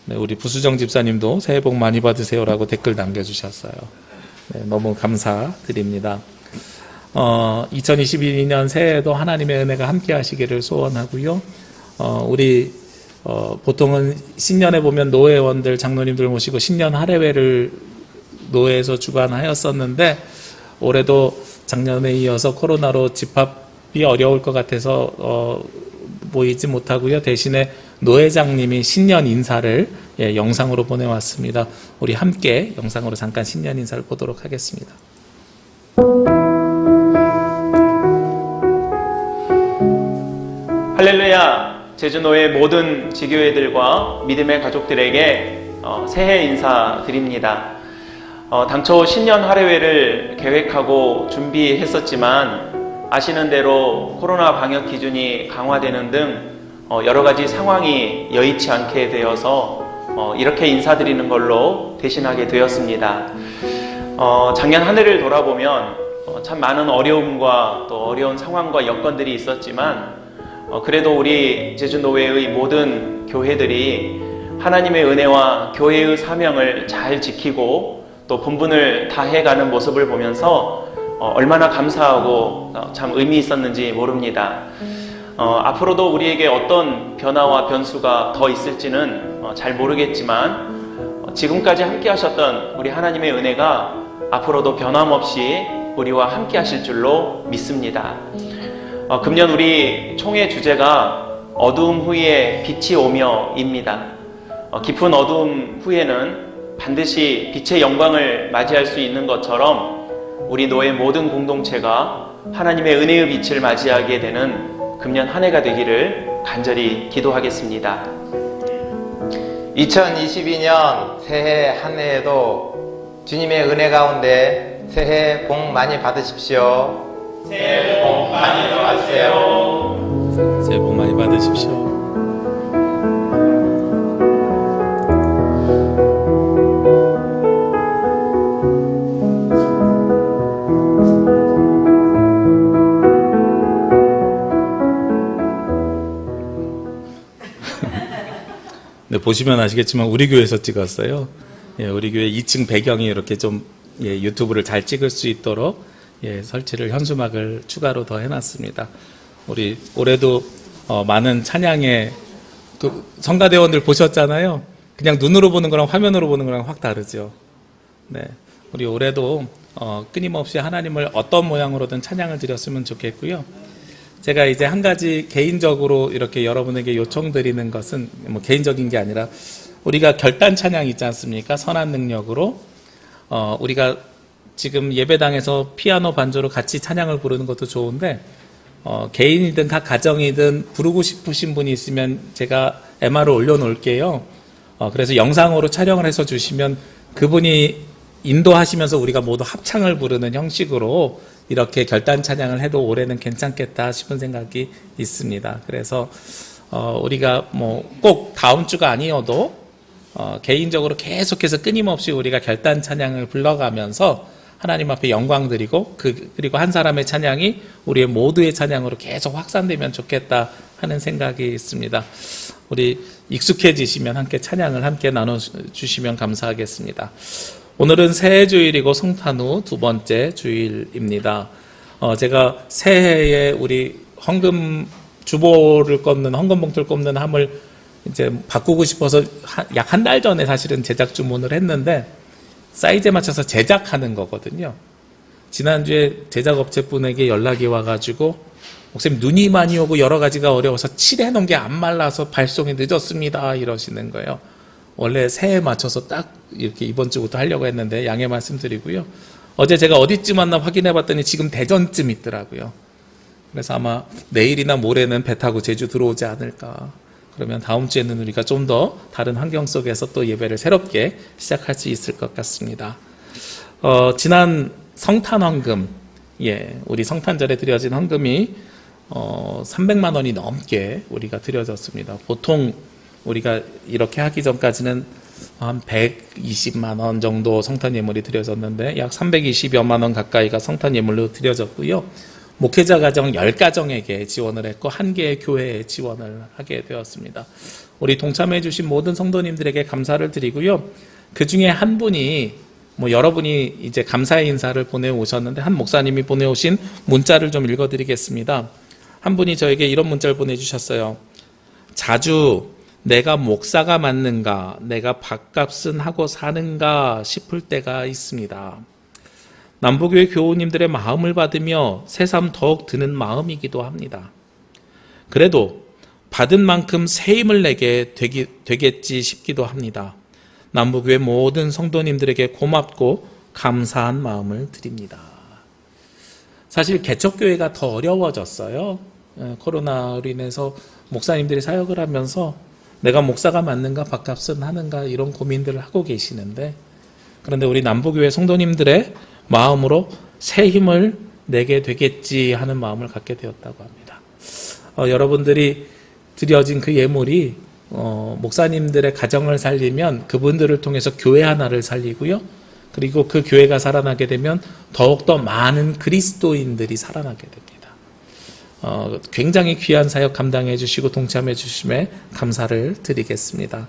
네, 우리 부수정 집사님도 새해 복 많이 받으세요라고 댓글 남겨주셨어요. 네, 너무 감사드립니다. 2022년 새해에도 하나님의 은혜가 함께 하시기를 소원하고요. 우리 보통은 신년에 보면 노회원들, 장로님들 모시고 신년 할애회를 노회에서 주관하였었는데 올해도 작년에 이어서 코로나로 집합이 어려울 것 같아서 모이지 못하고요. 대신에 노회장님이 신년 인사를 영상으로 보내왔습니다. 우리 함께 영상으로 잠깐 신년 인사를 보도록 하겠습니다. 할렐루야! 제주노회 모든 지교회들과 믿음의 가족들에게 새해 인사 드립니다. 당초 신년 할애회를 계획하고 준비했었지만 아시는 대로 코로나 방역 기준이 강화되는 등 여러 가지 상황이 여의치 않게 되어서 이렇게 인사드리는 걸로 대신하게 되었습니다. 작년 한 해를 돌아보면 참 많은 어려움과 또 어려운 상황과 여건들이 있었지만 그래도 우리 제주노회의 모든 교회들이 하나님의 은혜와 교회의 사명을 잘 지키고 또 본분을 다해가는 모습을 보면서 얼마나 감사하고 참 의미 있었는지 모릅니다. 앞으로도 우리에게 어떤 변화와 변수가 더 있을지는 잘 모르겠지만 지금까지 함께 하셨던 우리 하나님의 은혜가 앞으로도 변함없이 우리와 함께 하실 줄로 믿습니다. 금년 우리 총회 주제가 어두움 후에 빛이 오며 입니다. 깊은 어두움 후에는 반드시 빛의 영광을 맞이할 수 있는 것처럼 우리 노회 모든 공동체가 하나님의 은혜의 빛을 맞이하게 되는 금년 한 해가 되기를 간절히 기도하겠습니다. 2022년 새해 한 해에도 주님의 은혜 가운데 새해 복 많이 받으십시오. 새해 복 많이 받으세요. 새해 복 많이 받으십시오. 네, 보시면 아시겠지만 우리 교회에서 찍었어요. 우리 교회 2층 배경이 이렇게 좀 유튜브를 잘 찍을 수 있도록 설치를 현수막을 추가로 더 해놨습니다. 우리 올해도 많은 찬양의 성가대원들 보셨잖아요. 그냥 눈으로 보는 거랑 화면으로 보는 거랑 확 다르죠. 네, 우리 올해도 끊임없이 하나님을 어떤 모양으로든 찬양을 드렸으면 좋겠고요. 제가 이제 한 가지 개인적으로 이렇게 여러분에게 요청드리는 것은 뭐 개인적인 게 아니라 우리가 결단 찬양 있지 않습니까? 선한 능력으로 우리가 지금 예배당에서 피아노 반주로 같이 찬양을 부르는 것도 좋은데 개인이든 각 가정이든 부르고 싶으신 분이 있으면 제가 MR을 올려놓을게요. 그래서 영상으로 촬영을 해서 주시면 그분이 인도하시면서 우리가 모두 합창을 부르는 형식으로 이렇게 결단 찬양을 해도 올해는 괜찮겠다 싶은 생각이 있습니다. 그래서 우리가 뭐 꼭 다음 주가 아니어도 개인적으로 계속해서 끊임없이 우리가 결단 찬양을 불러가면서 하나님 앞에 영광 드리고 그리고 한 사람의 찬양이 우리의 모두의 찬양으로 계속 확산되면 좋겠다 하는 생각이 있습니다. 우리 익숙해지시면 함께 찬양을 함께 나눠주시면 감사하겠습니다. 오늘은 새해 주일이고 성탄 후 두 번째 주일입니다. 제가 새해에 우리 헌금 주보를 꽂는 헌금 봉투를 꼽는 함을 이제 바꾸고 싶어서 약 한 달 전에 사실은 제작 주문을 했는데 사이즈에 맞춰서 제작하는 거거든요. 지난주에 제작업체분에게 연락이 와가지고 목사님 눈이 많이 오고 여러 가지가 어려워서 칠해놓은 게 안 말라서 발송이 늦었습니다 이러시는 거예요. 원래 새해에 맞춰서 딱 이렇게 이번 주부터 하려고 했는데 양해 말씀드리고요. 어제 제가 어디쯤 왔나 확인해 봤더니 지금 대전쯤 있더라고요. 그래서 아마 내일이나 모레는 배 타고 제주 들어오지 않을까. 그러면 다음 주에는 우리가 좀 더 다른 환경 속에서 또 예배를 새롭게 시작할 수 있을 것 같습니다. 지난 성탄 헌금, 우리 성탄절에 드려진 헌금이 300만 원이 넘게 우리가 드려졌습니다. 보통 우리가 이렇게 하기 전까지는 한 120만 원 정도 성탄 예물이 드려졌는데 약 320여만 원 가까이가 성탄 예물로 드려졌고요. 목회자 가정 10가정에게 지원을 했고 1개의 교회에 지원을 하게 되었습니다. 우리 동참해 주신 모든 성도님들에게 감사를 드리고요. 그 중에 한 분이 여러분이 이제 감사의 인사를 보내오셨는데 한 목사님이 보내오신 문자를 좀 읽어드리겠습니다. 한 분이 저에게 이런 문자를 보내주셨어요. 자주 내가 목사가 맞는가, 내가 밥값은 하고 사는가 싶을 때가 있습니다. 남부교회 교우님들의 마음을 받으며 새삼 더욱 드는 마음이기도 합니다. 그래도 받은 만큼 새 힘을 내게 되겠지 싶기도 합니다. 남부교회 모든 성도님들에게 고맙고 감사한 마음을 드립니다. 사실 개척교회가 더 어려워졌어요. 코로나로 인해서 목사님들이 사역을 하면서 내가 목사가 맞는가 밥값은 하는가 이런 고민들을 하고 계시는데 그런데 우리 남부교회 성도님들의 마음으로 새 힘을 내게 되겠지 하는 마음을 갖게 되었다고 합니다. 여러분들이 드려진 그 예물이 목사님들의 가정을 살리면 그분들을 통해서 교회 하나를 살리고요. 그리고 그 교회가 살아나게 되면 더욱더 많은 그리스도인들이 살아나게 됩니다. 굉장히 귀한 사역 감당해 주시고 동참해 주심에 감사를 드리겠습니다.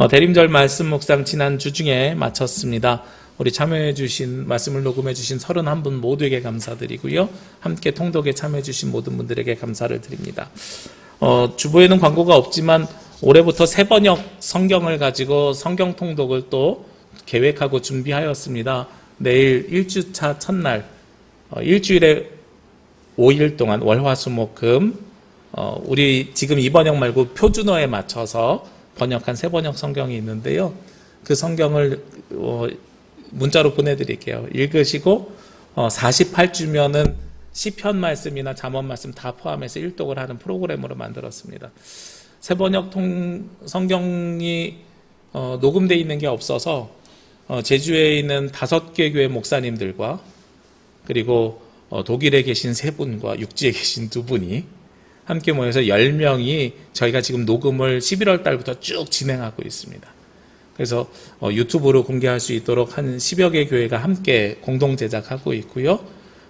대림절 말씀 묵상 지난주 중에 마쳤습니다. 우리 참여해 주신 말씀을 녹음해 주신 31분 모두에게 감사드리고요. 함께 통독에 참여해 주신 모든 분들에게 감사를 드립니다. 주보에는 광고가 없지만 올해부터 새 번역 성경을 가지고 성경 통독을 또 계획하고 준비하였습니다. 내일 1주차 첫날 일주일에 5일 동안 월화수목금 우리 지금 이 번역 말고 표준어에 맞춰서 번역한 새 번역 성경이 있는데요. 그 성경을 문자로 보내드릴게요. 읽으시고 48주면은 시편 말씀이나 잠언 말씀 다 포함해서 일독을 하는 프로그램으로 만들었습니다. 새 번역 성경이 녹음되어 있는 게 없어서 제주에 있는 5개 교회 목사님들과 그리고 독일에 계신 3분과 육지에 계신 2분이 함께 모여서 10명이 저희가 지금 녹음을 11월 달부터 쭉 진행하고 있습니다. 그래서 유튜브로 공개할 수 있도록 한 10여 개 교회가 함께 공동 제작하고 있고요.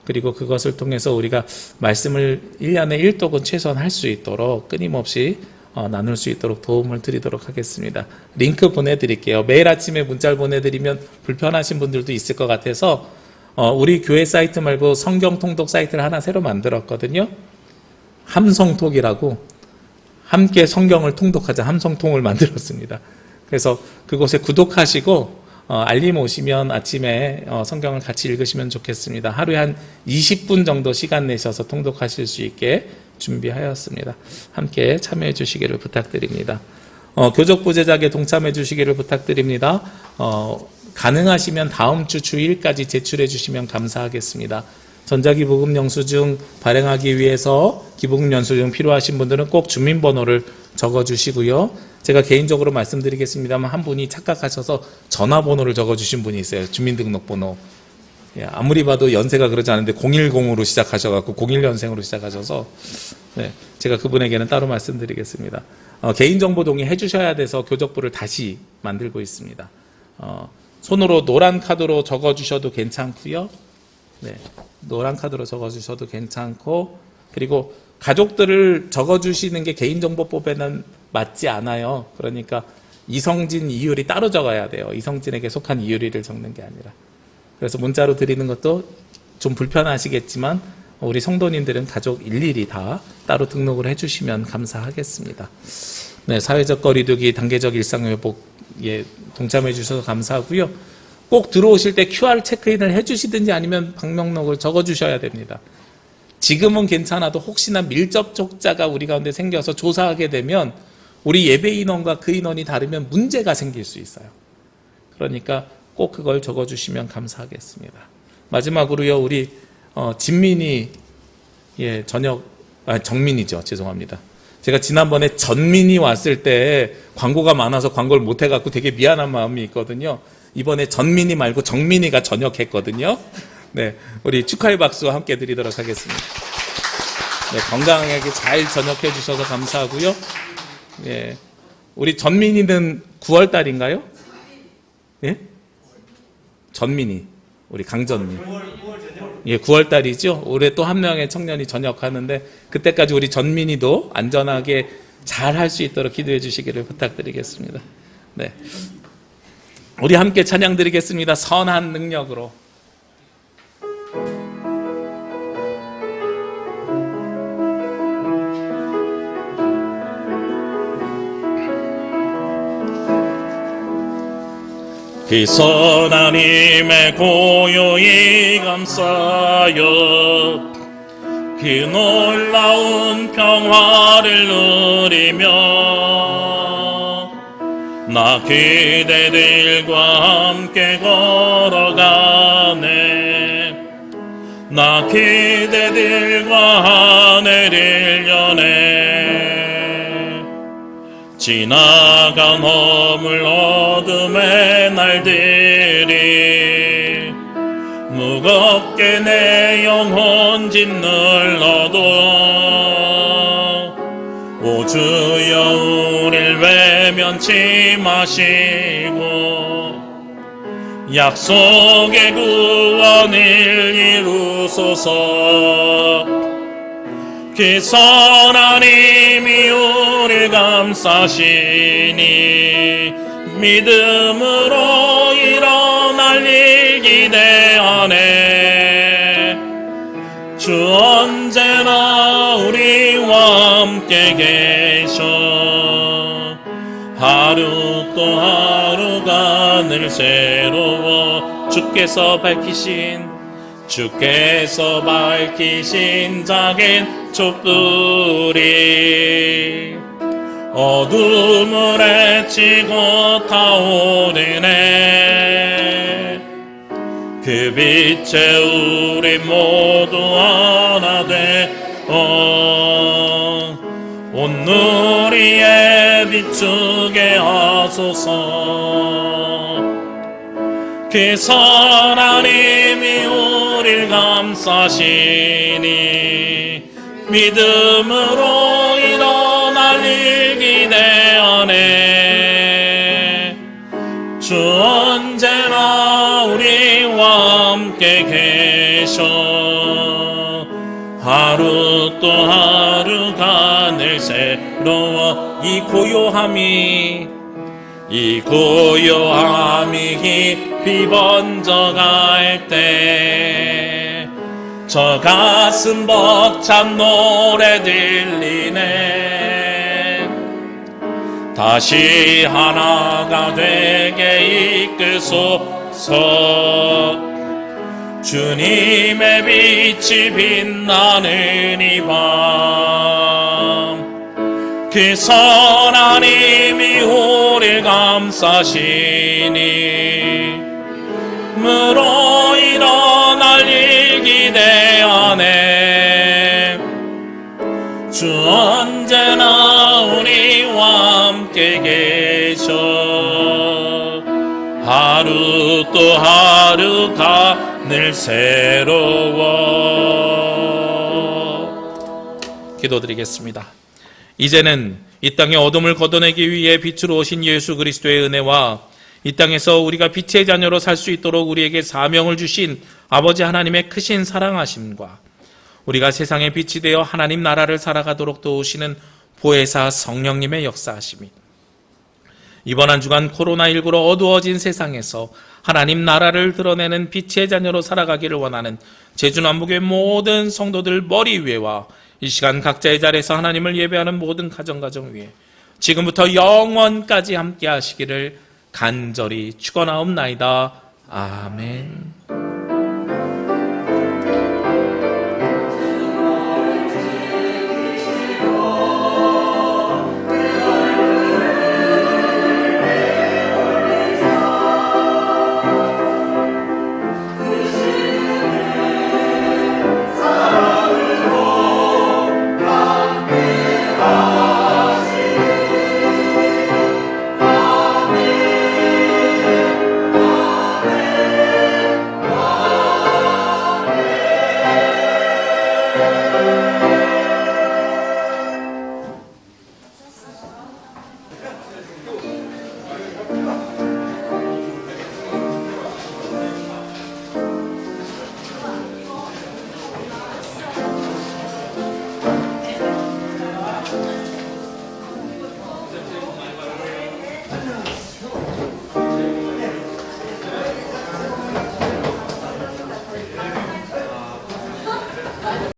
그리고 그것을 통해서 우리가 말씀을 1년에 1독은 최소한 할 수 있도록 끊임없이 나눌 수 있도록 도움을 드리도록 하겠습니다. 링크 보내드릴게요. 매일 아침에 문자를 보내드리면 불편하신 분들도 있을 것 같아서 우리 교회 사이트 말고 성경 통독 사이트를 하나 새로 만들었거든요. 함성톡이라고 함께 성경을 통독하자 함성통을 만들었습니다. 그래서 그곳에 구독하시고 알림 오시면 아침에 성경을 같이 읽으시면 좋겠습니다. 하루에 한 20분 정도 시간 내셔서 통독하실 수 있게 준비하였습니다. 함께 참여해 주시기를 부탁드립니다. 교적부제작에 동참해 주시기를 부탁드립니다. 가능하시면 다음 주 주일까지 제출해 주시면 감사하겠습니다. 전자기부금 영수증 발행하기 위해서 기부금 영수증 필요하신 분들은 꼭 주민번호를 적어주시고요. 제가 개인적으로 말씀드리겠습니다만 한 분이 착각하셔서 전화번호를 적어주신 분이 있어요. 주민등록번호. 예, 아무리 봐도 연세가 그러지 않은데 010으로 시작하셔갖고 01년생으로 시작하셔서 네, 제가 그분에게는 따로 말씀드리겠습니다. 개인정보 동의 해주셔야 돼서 교적부를 다시 만들고 있습니다. 손으로 노란 카드로 적어주셔도 괜찮고요. 네, 노란 카드로 적어주셔도 괜찮고, 그리고 가족들을 적어주시는 게 개인정보법에는 맞지 않아요. 그러니까 이성진, 이유리 따로 적어야 돼요. 이성진에게 속한 이유리를 적는 게 아니라. 그래서 문자로 드리는 것도 좀 불편하시겠지만 우리 성도님들은 가족 일일이 다 따로 등록을 해주시면 감사하겠습니다. 네, 사회적 거리두기, 단계적 일상회복에 동참해 주셔서 감사하고요. 꼭 들어오실 때 QR 체크인을 해주시든지 아니면 방명록을 적어주셔야 됩니다. 지금은 괜찮아도 혹시나 밀접촉자가 우리 가운데 생겨서 조사하게 되면 우리 예배 인원과 그 인원이 다르면 문제가 생길 수 있어요. 그러니까 꼭 그걸 적어주시면 감사하겠습니다. 마지막으로요, 우리 진민이 정민이죠. 죄송합니다. 제가 지난번에 전민이 왔을 때 광고가 많아서 광고를 못 해갖고 되게 미안한 마음이 있거든요. 이번에 전민이 말고 정민이가 전역했거든요. 네, 우리 축하의 박수와 함께 드리도록 하겠습니다. 네, 건강하게 잘 전역해 주셔서 감사하고요. 예, 우리 전민이는 9월 달인가요? 예? 전민이, 우리 강전민. 예, 9월 달이죠. 올해 또 한 명의 청년이 전역하는데 그때까지 우리 전민이도 안전하게 잘 할 수 있도록 기도해 주시기를 부탁드리겠습니다. 네, 우리 함께 찬양 드리겠습니다. 선한 능력으로. 그 선한 힘에 고요히 감싸여 그 놀라운 평화를 누리며 나 그대들과 함께 걸어가네. 나 그대들과 하늘을 여네. 지나간 허물 어둠의 날들이 무겁게 내 영혼 짓눌러도 오 주여 우릴 외면치 마시고 약속의 구원을 이루소서. 그 선한 힘이 우릴 감싸시니 믿음으로 일어날 일 기대하네. 주 언제나 우리와 함께 계셔. 하루 또 하루가 늘 새로워. 주께서 밝히신 작은 촛불이 어둠을 헤치고 타오르네. 그 빛에 우리 모두 하나 되어 온누리에 비추게 하소서. 그 선한 힘이 우릴 감싸시니 믿음으로 일어날 일 기대하네. 주 언제나 우리와 함께 계셔. 하루 또 하루가 늘 새로워. 이 고요함이 깊이 번져갈 때 저 가슴 벅찬 노래 들리네. 다시 하나가 되게 이끄소서. 주님의 빛이 빛나는 이 밤 그 선한 힘이 우릴 감싸시니 물어 일어날 일 시대 안에 주 언제나 우리와 함께 계셔 하루 또 하루가 늘 새로워. 기도드리겠습니다. 이제는 이 땅의 어둠을 걷어내기 위해 빛으로 오신 예수 그리스도의 은혜와 이 땅에서 우리가 빛의 자녀로 살 수 있도록 우리에게 사명을 주신 아버지 하나님의 크신 사랑하심과 우리가 세상의 빛이 되어 하나님 나라를 살아가도록 도우시는 보혜사 성령님의 역사하심이 이번 한 주간 코로나19로 어두워진 세상에서 하나님 나라를 드러내는 빛의 자녀로 살아가기를 원하는 제주남북의 모든 성도들 머리 위에와 이 시간 각자의 자리에서 하나님을 예배하는 모든 가정 위에 지금부터 영원까지 함께 하시기를 간절히 축원하옵나이다. 아멘.